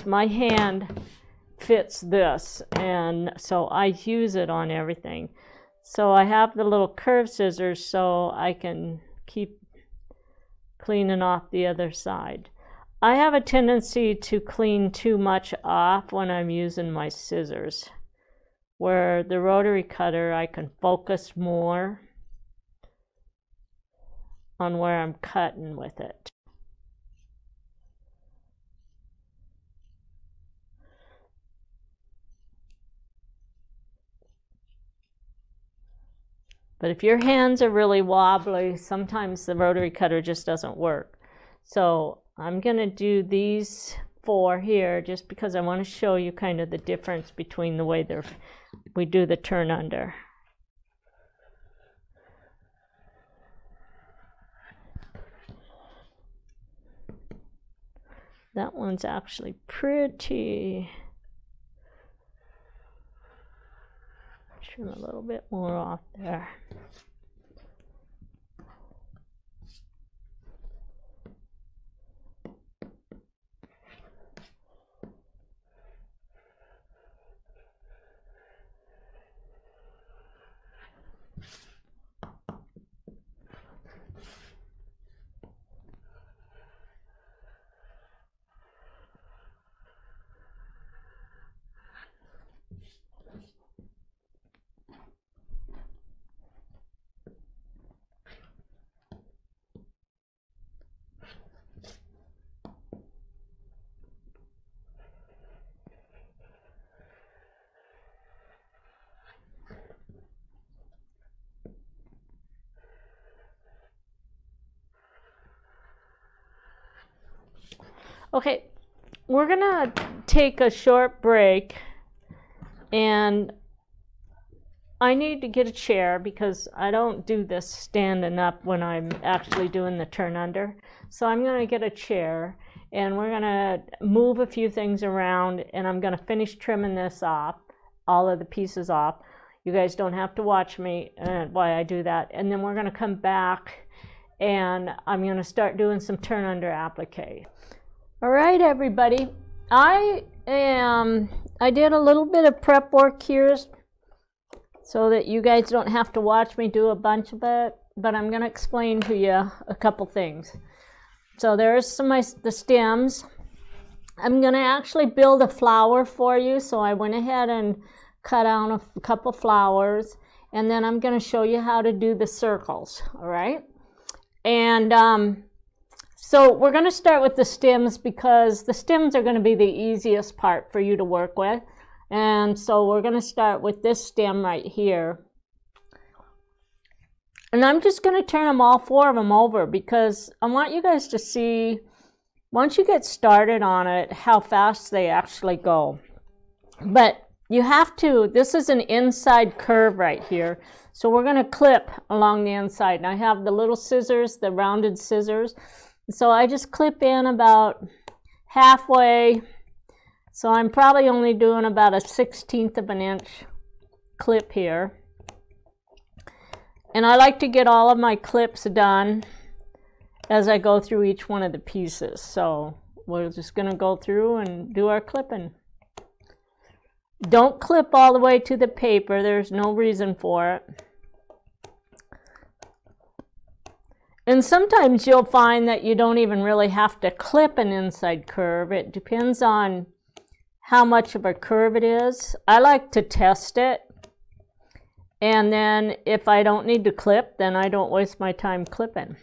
[SPEAKER 1] My hand fits this, and so I use it on everything. So I have the little curved scissors so I can keep cleaning off the other side. I have a tendency to clean too much off when I'm using my scissors, where the rotary cutter I can focus more on where I'm cutting with it. But if your hands are really wobbly, sometimes the rotary cutter just doesn't work. So I'm going to do these 4 here just because I want to show you kind of the difference between the way we do the turn under. That one's actually pretty. Trim a little bit more off there. Okay, we're gonna take a short break, and I need to get a chair because I don't do this standing up when I'm actually doing the turn under. So I'm gonna get a chair, and we're gonna move a few things around, and I'm gonna finish trimming this off, all of the pieces off. You guys don't have to watch me while I do that. And then we're gonna come back, and I'm gonna start doing some turn under applique. All right, everybody. I did a little bit of prep work here so that you guys don't have to watch me do a bunch of it, but I'm going to explain to you a couple things. So there's the stems. I'm going to actually build a flower for you, so I went ahead and cut out a couple flowers, and then I'm going to show you how to do the circles, all right? And so we're going to start with the stems because the stems are going to be the easiest part for you to work with. And so we're going to start with this stem right here. And I'm just going to turn them all 4 of them over because I want you guys to see, once you get started on it, how fast they actually go. But you have to, this is an inside curve right here. So we're going to clip along the inside. And I have the little scissors, the rounded scissors. So I just clip in about halfway. So I'm probably only doing about a 1/16 of an inch clip here. And I like to get all of my clips done as I go through each one of the pieces. So we're just going to go through and do our clipping. Don't clip all the way to the paper. There's no reason for it. And sometimes you'll find that you don't even really have to clip an inside curve. It depends on how much of a curve it is. I like to test it. And then if I don't need to clip, then I don't waste my time clipping.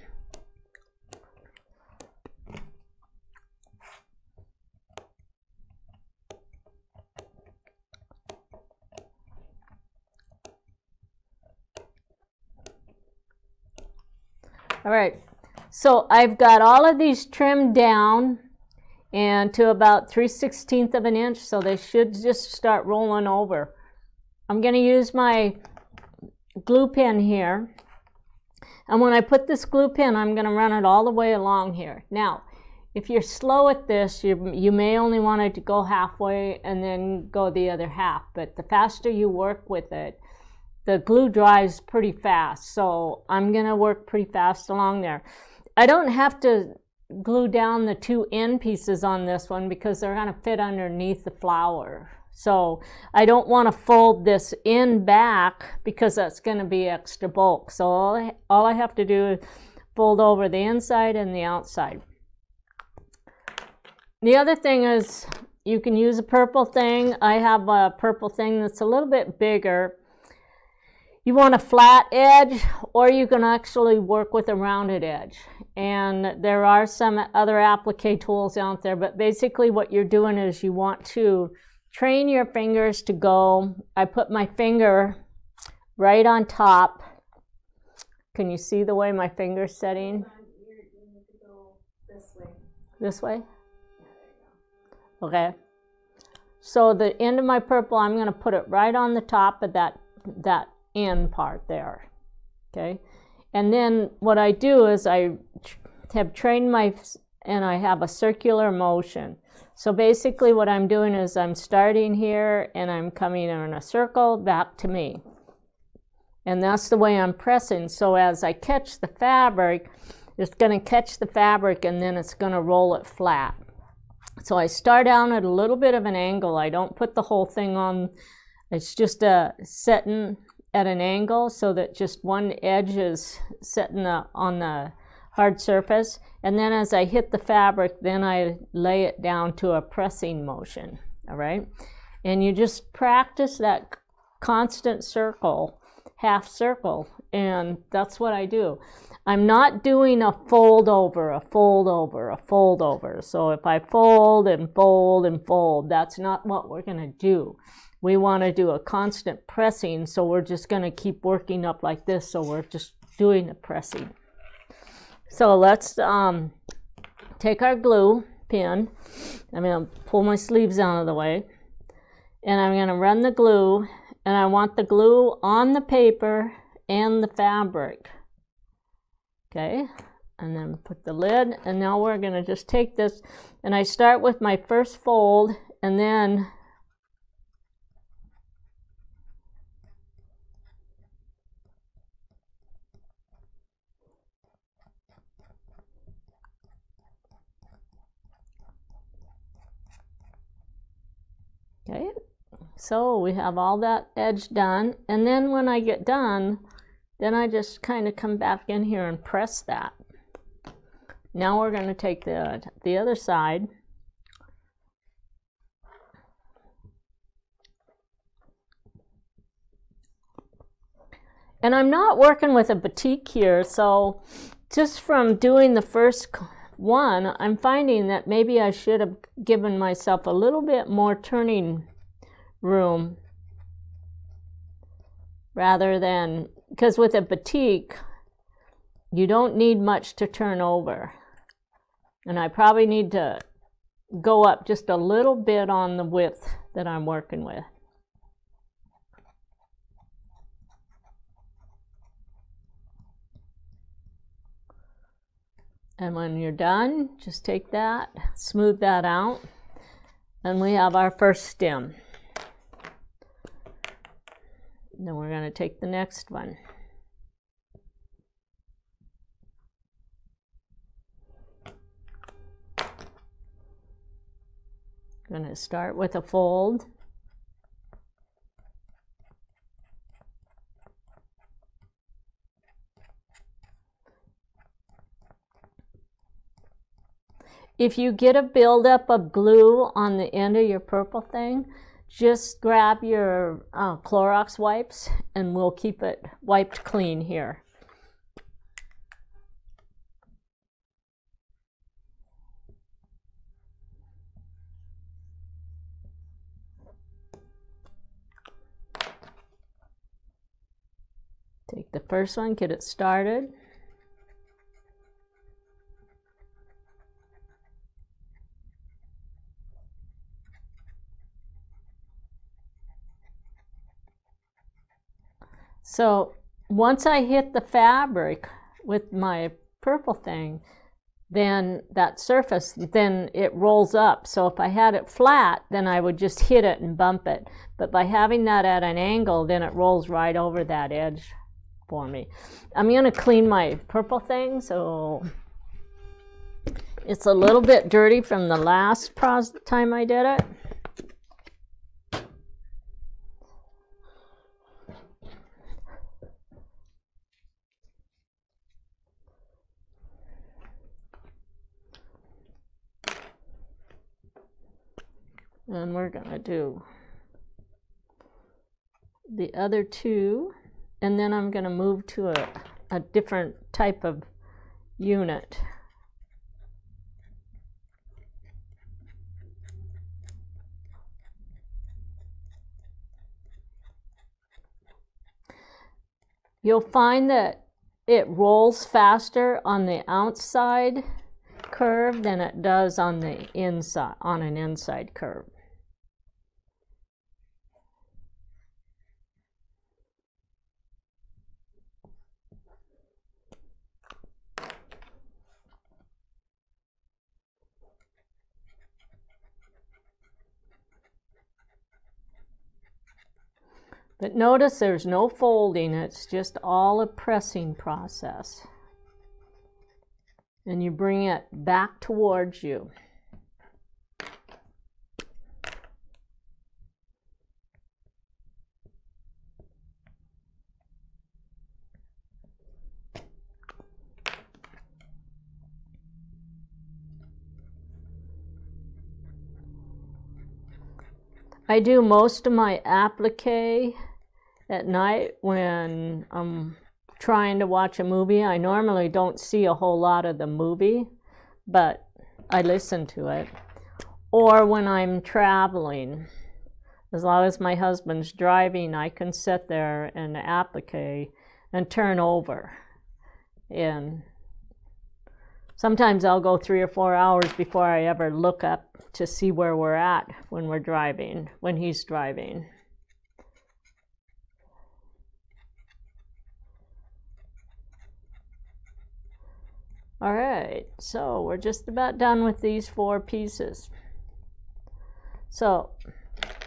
[SPEAKER 1] All right, so I've got all of these trimmed down and to about 3/16 of an inch, so they should just start rolling over. I'm going to use my glue pen here, and when I put this glue pen, I'm going to run it all the way along here. Now, if you're slow at this, you may only want it to go halfway and then go the other half, but the faster you work with it, the glue dries pretty fast, so I'm going to work pretty fast along there. I don't have to glue down the 2 end pieces on this one because they're going to fit underneath the flower. So I don't want to fold this in back because that's going to be extra bulk. So all I have to do is fold over the inside and the outside. The other thing is you can use a purple thing. I have a purple thing that's a little bit bigger. You want a flat edge, or you can actually work with a rounded edge. And there are some other applique tools out there, but basically what you're doing is you want to train your fingers to go. I put my finger right on top. Can you see the way my finger's setting?
[SPEAKER 2] You need to go this way.
[SPEAKER 1] This way?
[SPEAKER 2] Yeah, there you go.
[SPEAKER 1] Okay. So the end of my purple, I'm going to put it right on the top of that end part there. Okay. And then what I do is I have trained and I have a circular motion. So basically what I'm doing is I'm starting here and I'm coming in a circle back to me. And that's the way I'm pressing. So as I catch the fabric, it's going to catch the fabric and then it's going to roll it flat. So I start down at a little bit of an angle. I don't put the whole thing on. It's just setting at an angle so that just one edge is setting on the hard surface. And then as I hit the fabric, then I lay it down to a pressing motion. All right. And you just practice that constant circle, half circle. And that's what I do. I'm not doing a fold over, a fold over, a fold over. So if I fold and fold and fold, that's not what we're going to do. We want to do a constant pressing, so we're just going to keep working up like this. So we're just doing the pressing. So let's take our glue pin. I'm going to pull my sleeves out of the way. And I'm going to run the glue. And I want the glue on the paper and the fabric. Okay, and then put the lid, and now we're going to just take this, and I start with my first fold, and then okay, so we have all that edge done, and then when I get done, then I just kind of come back in here and press that. Now we're going to take the other side. And I'm not working with a batik here, so just from doing the first one, I'm finding that maybe I should have given myself a little bit more turning room rather than, because with a batik, you don't need much to turn over. And I probably need to go up just a little bit on the width that I'm working with. And when you're done, just take that, smooth that out, and we have our first stem. Then we're going to take the next one. I'm going to start with a fold. If you get a buildup of glue on the end of your purple thing, just grab your Clorox wipes and we'll keep it wiped clean here. Take the first one, get it started. So once I hit the fabric with my purple thing, then that surface, then it rolls up. So if I had it flat, then I would just hit it and bump it. But by having that at an angle, then it rolls right over that edge for me. I'm going to clean my purple thing, so it's a little bit dirty from the last time I did it. And we're going to do the other two, and then I'm going to move to a different type of unit. You'll find that it rolls faster on the outside curve than it does on the inside, on an inside curve. But notice there's no folding, it's just all a pressing process. And you bring it back towards you. I do most of my applique at night when I'm trying to watch a movie. I normally don't see a whole lot of the movie, but I listen to it. Or when I'm traveling. As long as my husband's driving, I can sit there and applique and turn over. And sometimes I'll go 3 or 4 hours before I ever look up to see where we're at when we're driving, when he's driving. All right, so we're just about done with these 4 pieces. So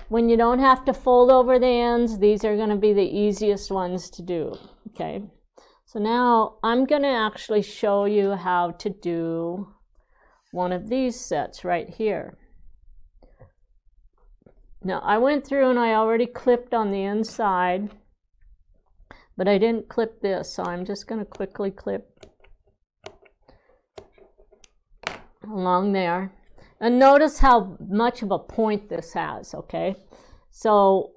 [SPEAKER 1] when you don't have to fold over the ends, these are going to be the easiest ones to do, okay? So now I'm going to actually show you how to do one of these sets right here. Now I went through and I already clipped on the inside, but I didn't clip this, so I'm just going to quickly clip along there. And notice how much of a point this has, okay? So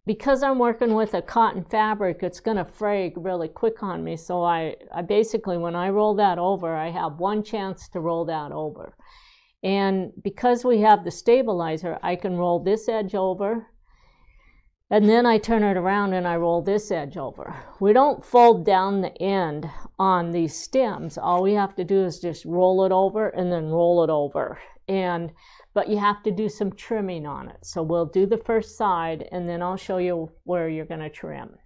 [SPEAKER 1] because I'm working with a cotton fabric, it's going to fray really quick on me. So I basically, when I roll that over, I have one chance to roll that over. And because we have the stabilizer, I can roll this edge over, and then I turn it around and I roll this edge over. We don't fold down the end on these stems. All we have to do is just roll it over and then roll it over. But you have to do some trimming on it. So we'll do the first side, and then I'll show you where you're going to trim.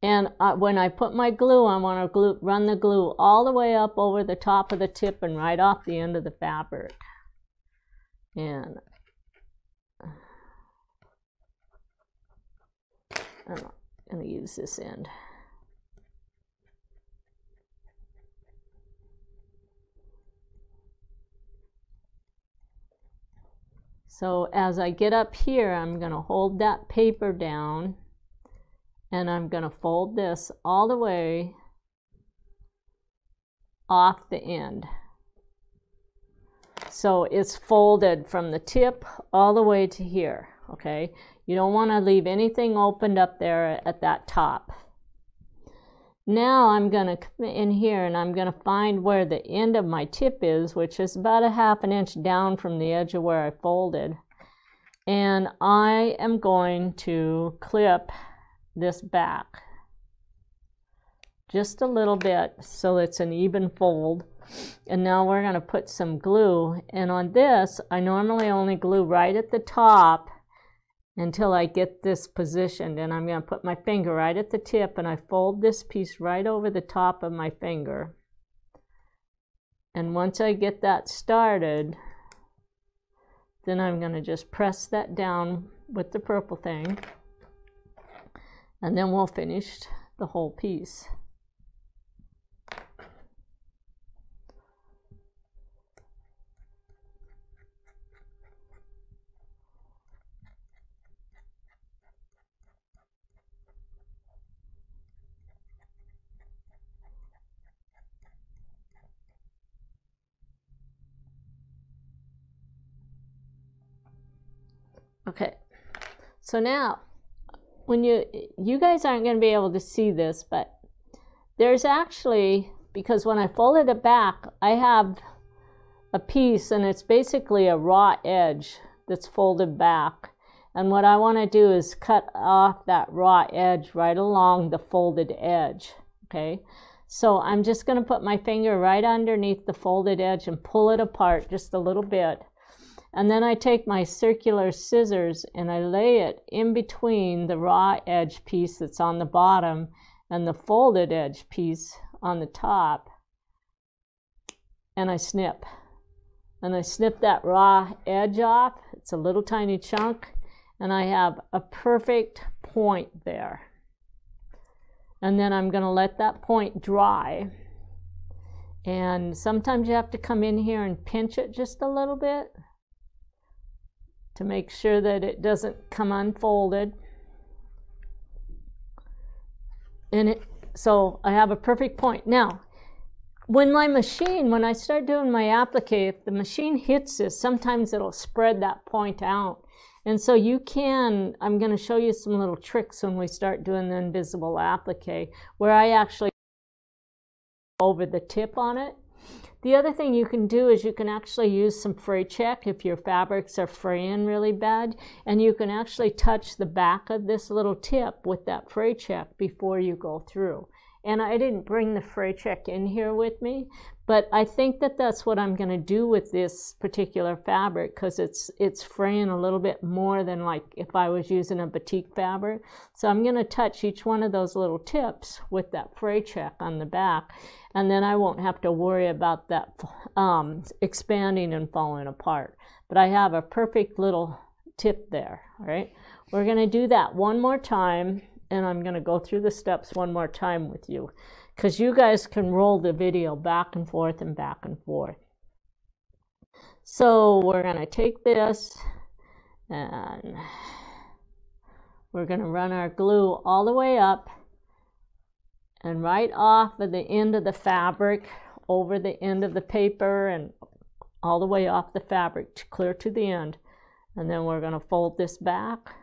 [SPEAKER 1] And when I put my glue, I want to run the glue all the way up over the top of the tip and right off the end of the fabric. And I'm going to use this end. So as I get up here, I'm going to hold that paper down, and I'm going to fold this all the way off the end. So it's folded from the tip all the way to here, okay? You don't want to leave anything opened up there at that top. Now I'm going to come in here and I'm going to find where the end of my tip is, which is about a ½ an inch down from the edge of where I folded. And I am going to clip this back just a little bit so it's an even fold. And now we're going to put some glue, and on this I normally only glue right at the top until I get this positioned, and I'm going to put my finger right at the tip and I fold this piece right over the top of my finger. And once I get that started, then I'm going to just press that down with the purple thing, and then we'll finish the whole piece. Okay, so now when you guys aren't going to be able to see this, but there's actually, because when I folded it back, I have a piece and it's basically a raw edge that's folded back. And what I want to do is cut off that raw edge right along the folded edge, okay? So I'm just going to put my finger right underneath the folded edge and pull it apart just a little bit. And then I take my circular scissors and I lay it in between the raw edge piece that's on the bottom and the folded edge piece on the top. And I snip. And I snip that raw edge off. It's a little tiny chunk. And I have a perfect point there. And then I'm going to let that point dry. And sometimes you have to come in here and pinch it just a little bit to make sure that it doesn't come unfolded. And so I have a perfect point. Now, when I start doing my applique, if the machine hits this, sometimes it'll spread that point out. And so I'm going to show you some little tricks when we start doing the invisible applique, where I actually over the tip on it. The other thing you can do is you can actually use some fray check if your fabrics are fraying really bad, and you can actually touch the back of this little tip with that fray check before you go through. And I didn't bring the fray check in here with me, but I think that that's what I'm going to do with this particular fabric, because it's fraying a little bit more than like if I was using a batik fabric. So I'm going to touch each one of those little tips with that fray check on the back, and then I won't have to worry about that expanding and falling apart. But I have a perfect little tip there. All right, we're going to do that one more time. And I'm going to go through the steps one more time with you, because you guys can roll the video back and forth and back and forth. So we're going to take this and we're going to run our glue all the way up and right off of the end of the fabric, over the end of the paper, and all the way off the fabric clear to the end. And then we're going to fold this back.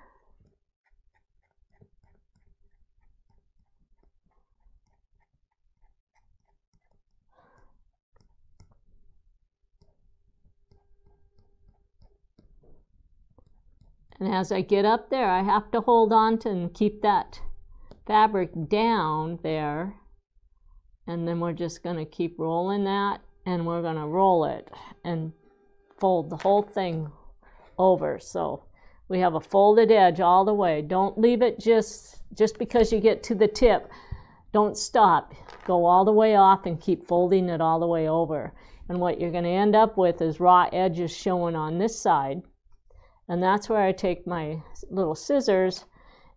[SPEAKER 1] And as I get up there, I have to hold on to and keep that fabric down there. And then we're just going to keep rolling that, and we're going to roll it and fold the whole thing over. So we have a folded edge all the way. Don't leave it just because you get to the tip. Don't stop. Go all the way off and keep folding it all the way over. And what you're going to end up with is raw edges showing on this side. And that's where I take my little scissors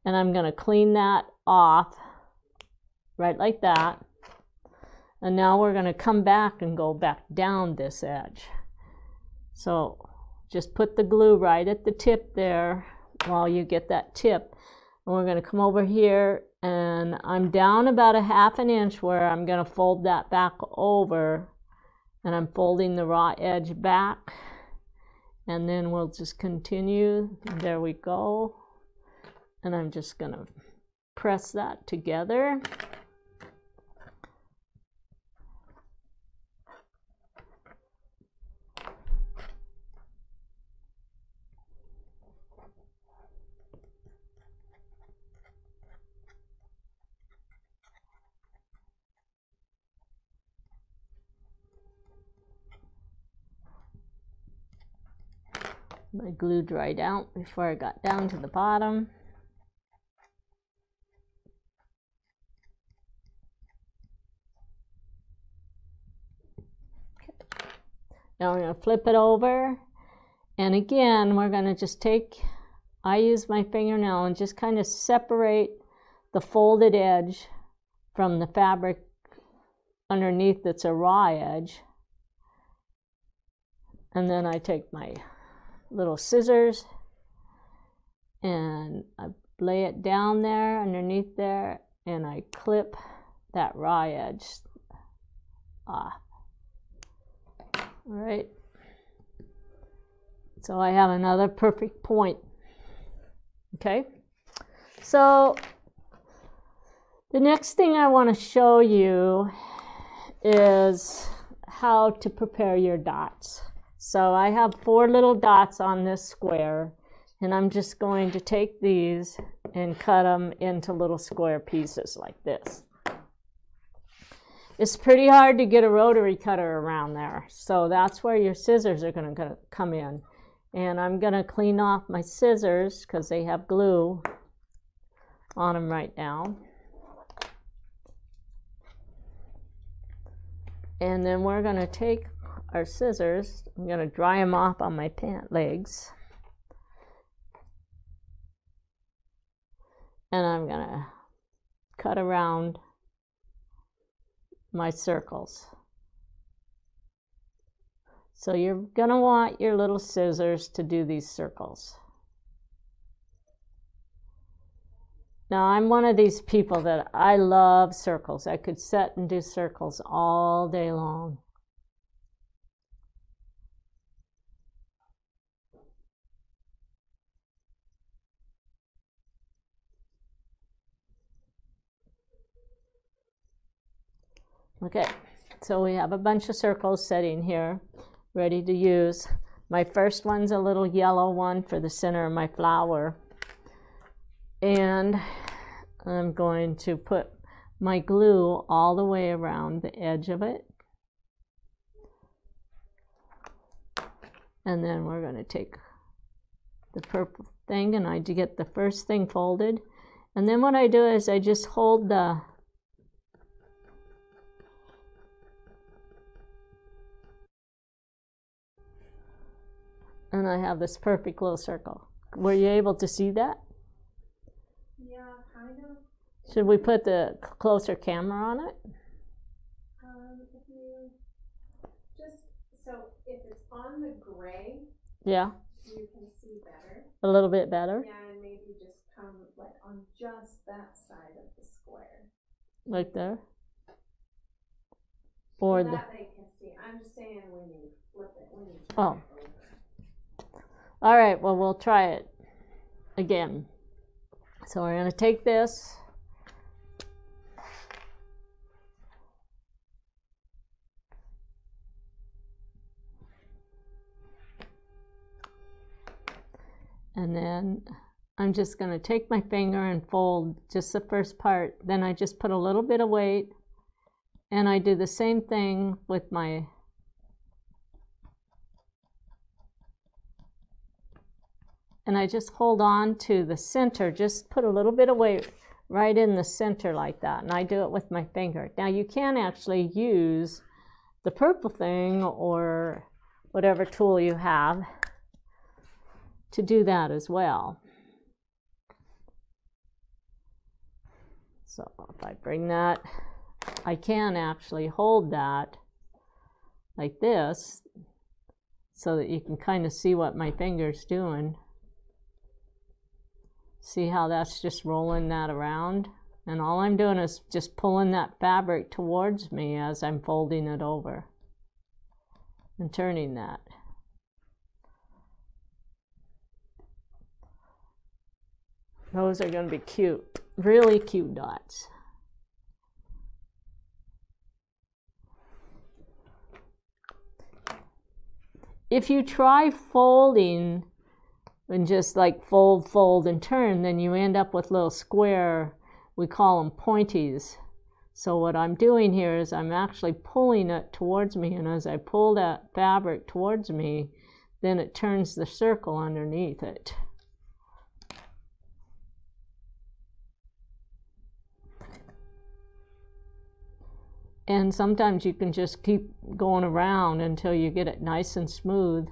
[SPEAKER 1] and I'm going to clean that off right like that. And now we're going to come back and go back down this edge. So just put the glue right at the tip there while you get that tip. And we're going to come over here, and I'm down about a ½ inch where I'm going to fold that back over, and I'm folding the raw edge back. And then we'll just continue. There we go. And I'm just going to press that together. My glue dried out before I got down to the bottom. Okay. Now we're going to flip it over, and again we're going to just I use my fingernail and just kind of separate the folded edge from the fabric underneath that's a raw edge, and then I take my little scissors and I lay it down there underneath there, and I clip that raw edge off. All right, so I have another perfect point. Okay, so the next thing I want to show you is how to prepare your dots. So I have 4 little dots on this square, and I'm just going to take these and cut them into little square pieces like this. It's pretty hard to get a rotary cutter around there, so that's where your scissors are going to come in. And I'm going to clean off my scissors because they have glue on them right now. And then we're going to take our scissors, I'm going to dry them off on my pant legs. And I'm going to cut around my circles. So you're going to want your little scissors to do these circles. Now I'm one of these people that I love circles. I could sit and do circles all day long. Okay, so we have a bunch of circles sitting here, ready to use. My first one's a little yellow one for the center of my flower. And I'm going to put my glue all the way around the edge of it. And then we're going to take the purple thing, and I get the first thing folded. And then what I do is I just hold the and I have this perfect little circle. Were you able to see that?
[SPEAKER 2] Yeah, kind of.
[SPEAKER 1] Should we put the closer camera on it?
[SPEAKER 2] If you just, so if it's on the gray,
[SPEAKER 1] yeah,
[SPEAKER 2] you can see better.
[SPEAKER 1] A little bit better?
[SPEAKER 2] Yeah, and maybe just come like on just that side of the square.
[SPEAKER 1] Like there? Or
[SPEAKER 2] so that they can see. I'm just saying when you flip it, when you turn it over.
[SPEAKER 1] All right, well, we'll try it again. So we're going to take this. And then I'm just going to take my finger and fold just the first part. Then I just put a little bit of weight, and I do the same thing with my and I just hold on to the center, just put a little bit of weight right in the center like that, and I do it with my finger. Now you can actually use the purple thing or whatever tool you have to do that as well. So if I bring that, I can actually hold that like this so that you can kind of see what my finger's doing. See how that's just rolling that around? And all I'm doing is just pulling that fabric towards me as I'm folding it over and turning that. Those are going to be cute, really cute dots. If you try folding and just like fold, fold, and turn, then you end up with little square, we call them pointies. So what I'm doing here is I'm actually pulling it towards me, and as I pull that fabric towards me, then it turns the circle underneath it. And sometimes you can just keep going around until you get it nice and smooth.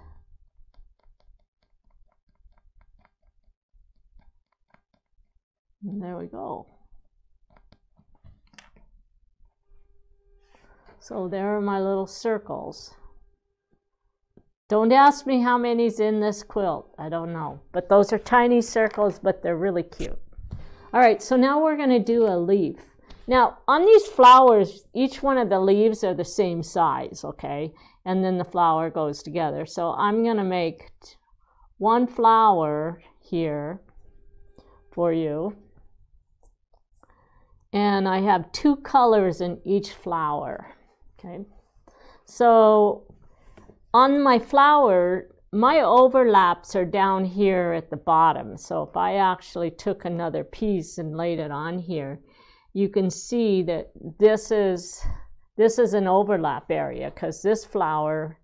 [SPEAKER 1] And there we go. So there are my little circles. Don't ask me how many's in this quilt. I don't know. But those are tiny circles, but they're really cute. All right, so now we're going to do a leaf. Now, on these flowers, each one of the leaves are the same size, okay? And then the flower goes together. So I'm going to make one flower here. for you. And I have 2 colors in each flower. Okay, so on my flower, my overlaps are down here at the bottom. So if I actually took another piece and laid it on here, you can see that this is an overlap area, because this flower,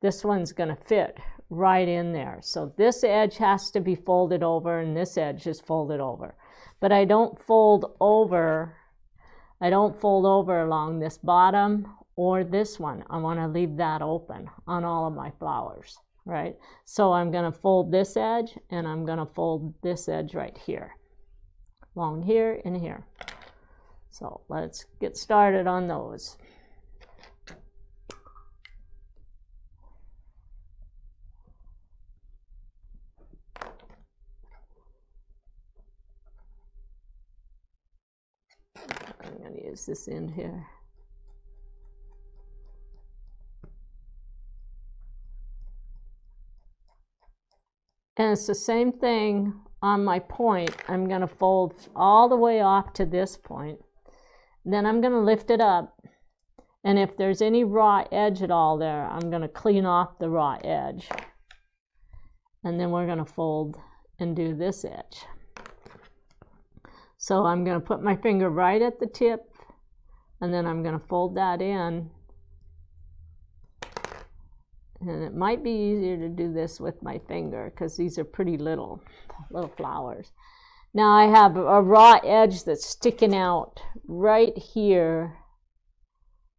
[SPEAKER 1] this one's going to fit right in there. So this edge has to be folded over and this edge is folded over. But I don't fold over along this bottom or this one. I want to leave that open on all of my flowers, right? So I'm going to fold this edge and I'm going to fold this edge right here, along here and here. So let's get started on those. I'm going to use this end here. And it's the same thing on my point. I'm going to fold all the way off to this point. Then I'm going to lift it up. And if there's any raw edge at all there, I'm going to clean off the raw edge. And then we're going to fold and do this edge. So I'm going to put my finger right at the tip, and then I'm going to fold that in. And it might be easier to do this with my finger because these are pretty little flowers. Now I have a raw edge that's sticking out right here,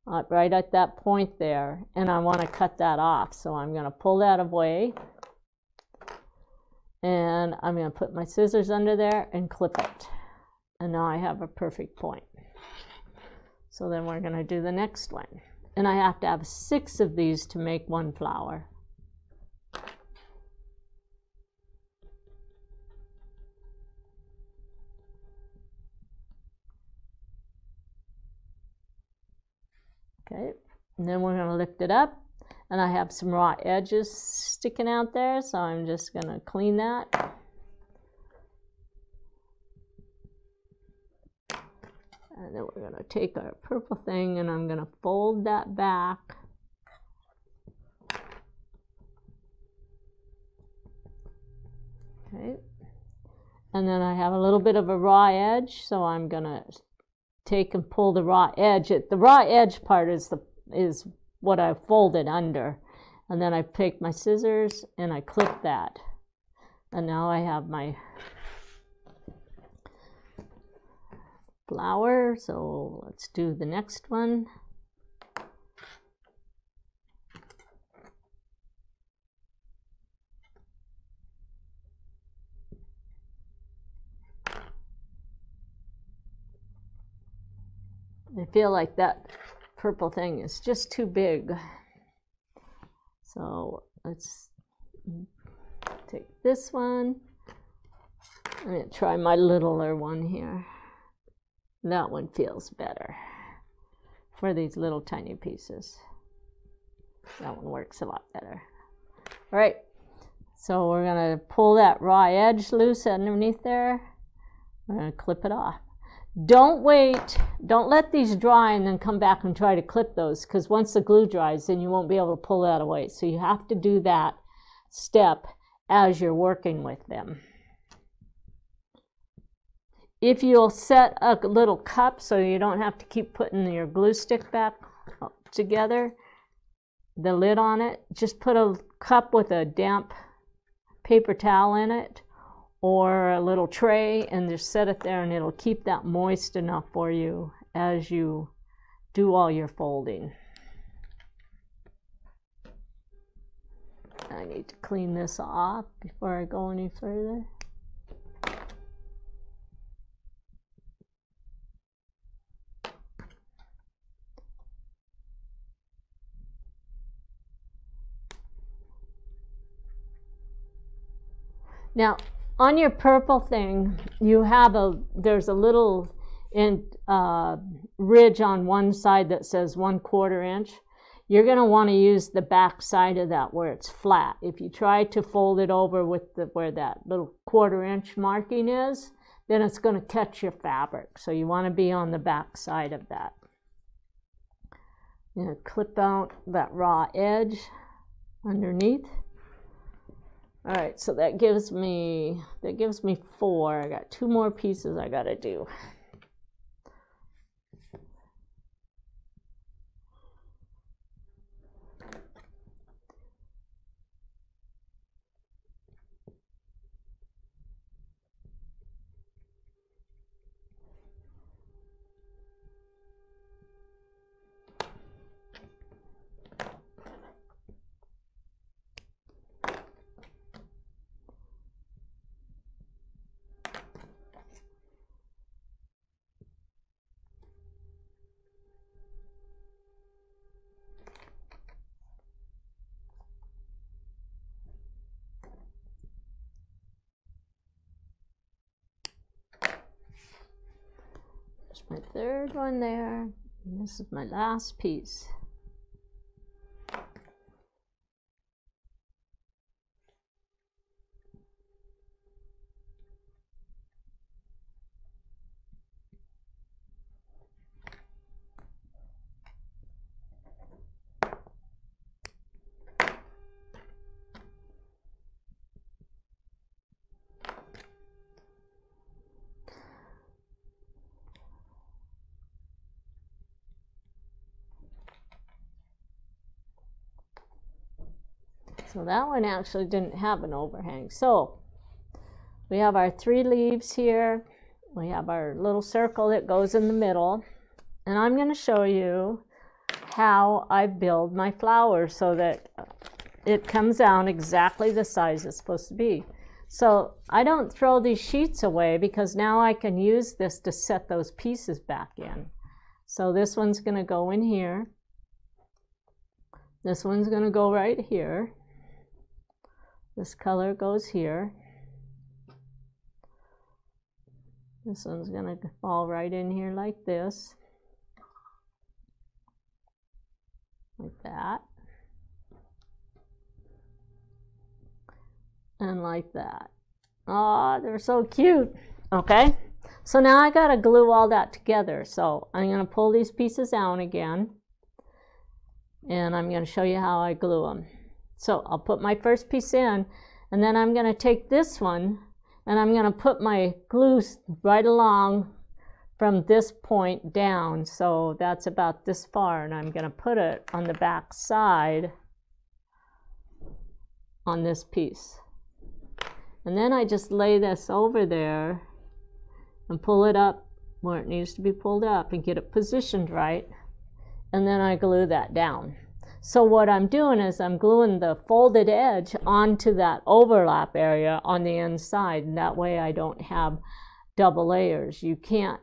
[SPEAKER 1] right at that point there, and I want to cut that off. So I'm going to pull that away, and I'm going to put my scissors under there and clip it. And now I have a perfect point. So then we're going to do the next one. And I have to have 6 of these to make one flower. Okay, and then we're going to lift it up. And I have some raw edges sticking out there, so I'm just going to clean that. And then we're going to take our purple thing and I'm going to fold that back. Okay. And then I have a little bit of a raw edge, so I'm going to take and pull the raw edge. The raw edge part is what I folded under. And then I take my scissors and I clip that. And now I have my flower. So let's do the next one. I feel like that purple thing is just too big. So let's take this one. I'm going to try my littler one here. That one feels better for these little tiny pieces. That one works a lot better. All right, so we're going to pull that raw edge loose underneath there. We're going to clip it off. Don't wait, don't let these dry and then come back and try to clip those, because once the glue dries, then you won't be able to pull that away. So you have to do that step as you're working with them. If you'll set a little cup so you don't have to keep putting your glue stick back together, the lid on it, just put a cup with a damp paper towel in it, or a little tray, and just set it there, and it'll keep that moist enough for you as you do all your folding. I need to clean this off before I go any further. Now, on your purple thing, you have there's a little ridge on one side that says 1/4 inch. You're going to want to use the back side of that where it's flat. If you try to fold it over with where that little 1/4 inch marking is, then it's going to catch your fabric. So you want to be on the back side of that. You know, clip out that raw edge underneath. All right, so that gives me 4. I got 2 more pieces I got to do. My 3rd one there, and this is my last piece. So that one actually didn't have an overhang. So we have our 3 leaves here. We have our little circle that goes in the middle. And I'm going to show you how I build my flower so that it comes out exactly the size it's supposed to be. So I don't throw these sheets away because now I can use this to set those pieces back in. So this one's going to go in here. This one's going to go right here. This color goes here. This one's going to fall right in here like this. Like that. And like that. Oh, they're so cute. Okay, so now I got to glue all that together. So I'm going to pull these pieces out again. And I'm going to show you how I glue them. So I'll put my first piece in, and then I'm going to take this one, and I'm going to put my glue right along from this point down. So that's about this far, and I'm going to put it on the back side on this piece. And then I just lay this over there and pull it up where it needs to be pulled up and get it positioned right. And then I glue that down. So what I'm doing is I'm gluing the folded edge onto that overlap area on the inside, and that way I don't have double layers. You can't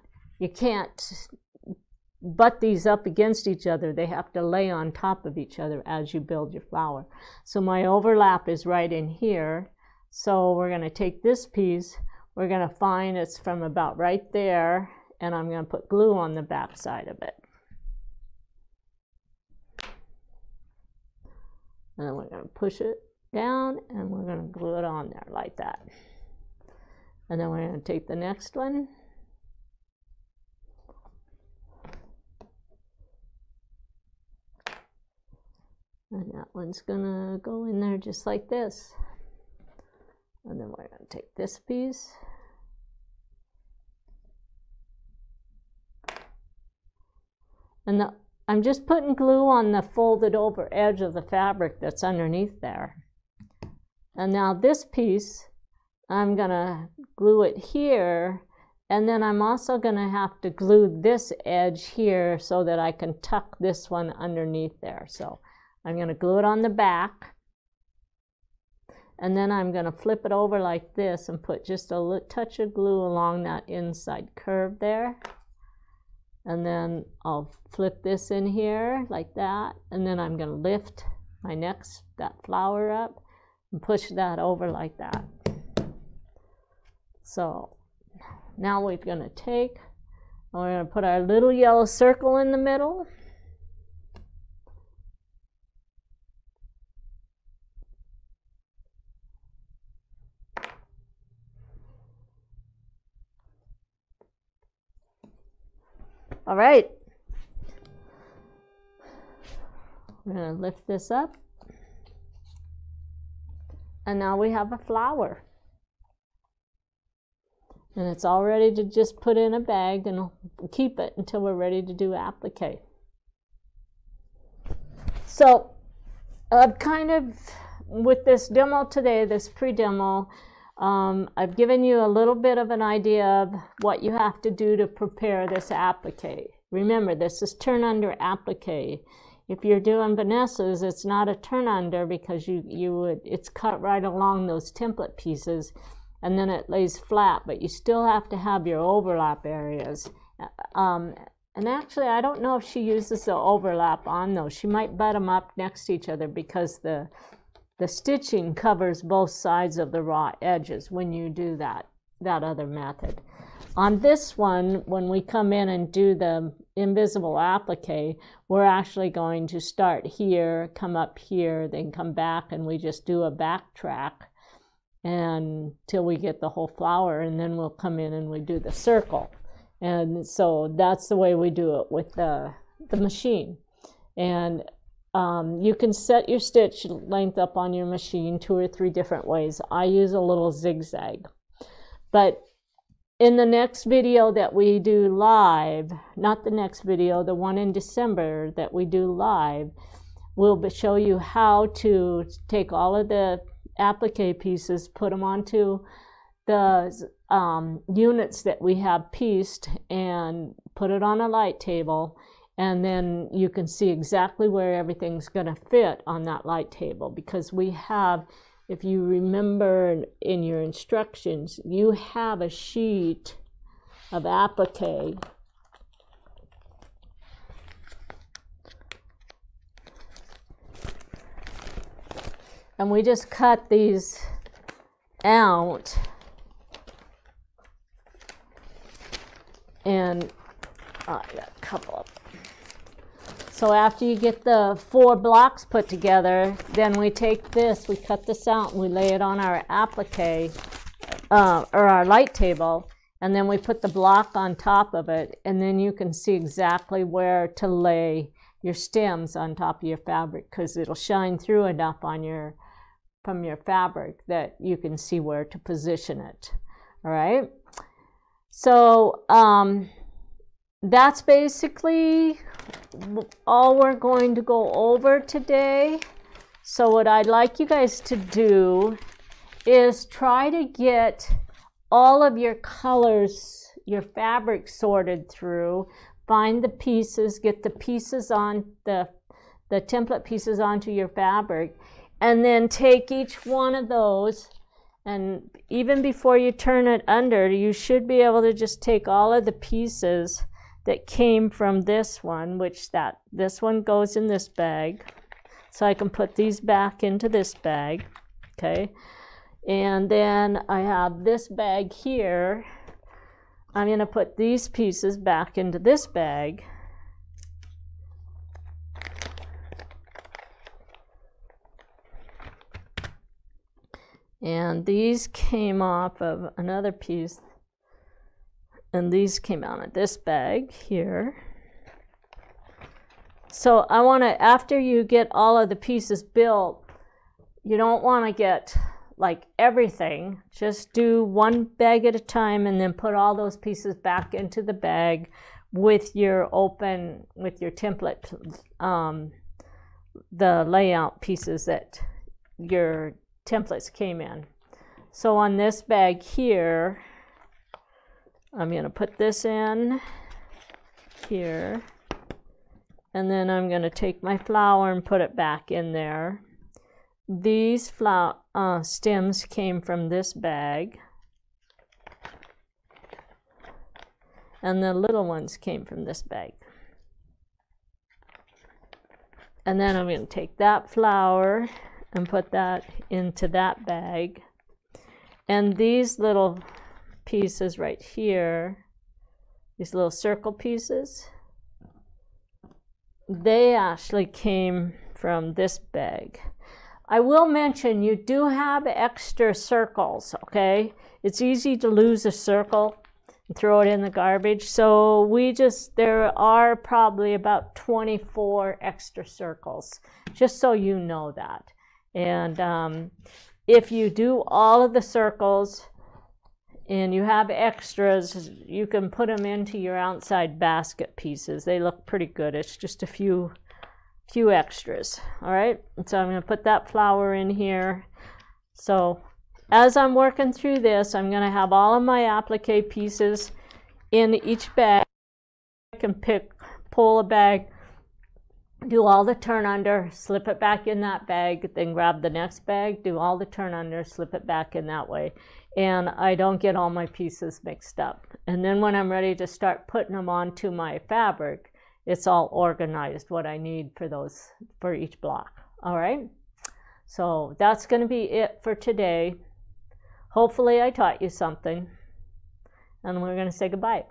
[SPEAKER 1] butt these up against each other. They have to lay on top of each other as you build your flower. So my overlap is right in here. So we're going to take this piece, we're going to find it's from about right there, and I'm going to put glue on the back side of it. And then we're going to push it down, and we're going to glue it on there like that. And then we're going to take the next one. And that one's going to go in there just like this. And then we're going to take this piece. And I'm just putting glue on the folded over edge of the fabric that's underneath there. And now this piece, I'm going to glue it here, and then I'm also going to have to glue this edge here so that I can tuck this one underneath there. So I'm going to glue it on the back, and then I'm going to flip it over like this and put just a touch of glue along that inside curve there. And then I'll flip this in here like that, and then I'm going to lift my that flower up and push that over like that. So now we're going to take, and we're going to put our little yellow circle in the middle. All right. I'm going to lift this up. And now we have a flower. And it's all ready to just put in a bag and keep it until we're ready to do applique. So kind of with this demo today, this pre-demo, I've given you a little bit of an idea of what you have to do to prepare this applique. Remember, this is turn under applique. If you're doing Vanessa's, it's not a turn under because it's cut right along those template pieces and then it lays flat, but you still have to have your overlap areas. And actually, I don't know if she uses the overlap on those. She might butt them up next to each other because the stitching covers both sides of the raw edges when you do that other method. On this one, when we come in and do the invisible applique, we're actually going to start here, come up here, then come back, and we just do a backtrack until we get the whole flower, and then we'll come in and we do the circle. And so that's the way we do it with the machine. And you can set your stitch length up on your machine 2 or 3 different ways. I use a little zigzag. But in the next video that we do live, not the next video, the one in December that we do live, we'll show you how to take all of the applique pieces, put them onto the units that we have pieced and put it on a light table, and then you can see exactly where everything's going to fit on that light table, because we have, if you remember in your instructions, you have a sheet of applique and we just cut these out. And I got a couple of them. So after you get the 4 blocks put together, then we take this, we cut this out, and we lay it on our applique, or our light table, and then we put the block on top of it, and then you can see exactly where to lay your stems on top of your fabric, because it'll shine through enough on from your fabric that you can see where to position it. All right? So that's basically all we're going to go over today. So what I'd like you guys to do is try to get all of your colors, your fabric sorted through, find the pieces, get the pieces on the template pieces onto your fabric, and then take each one of those. And even before you turn it under, you should be able to just take all of the pieces that came from this one, this one goes in this bag. So I can put these back into this bag, okay? And then I have this bag here. I'm gonna put these pieces back into this bag. And these came off of another piece, and these came out of this bag here. So I want to, after you get all of the pieces built, you don't want to get like everything. Just do one bag at a time, and then put all those pieces back into the bag with your template, the layout pieces that your templates came in. So on this bag here, I'm going to put this in here, and then I'm going to take my flower and put it back in there. These stems came from this bag, and the little ones came from this bag. And then I'm going to take that flower and put that into that bag. And these little pieces right here, these little circle pieces, they actually came from this bag. I will mention you do have extra circles, okay? It's easy to lose a circle. and throw it in the garbage. So there are probably about 24 extra circles, just so you know that. And if you do all of the circles and you have extras, you can put them into your outside basket pieces. They look pretty good. It's just a few extras. All right, so I'm going to put that flower in here. So as I'm working through this, I'm going to have all of my applique pieces in each bag. I can pull a bag, do all the turn under, slip it back in that bag, then grab the next bag, do all the turn under, slip it back in that way. And I don't get all my pieces mixed up. And then when I'm ready to start putting them onto my fabric, it's all organized what I need for each block. All right, so that's going to be it for today. Hopefully I taught you something, and we're going to say goodbye.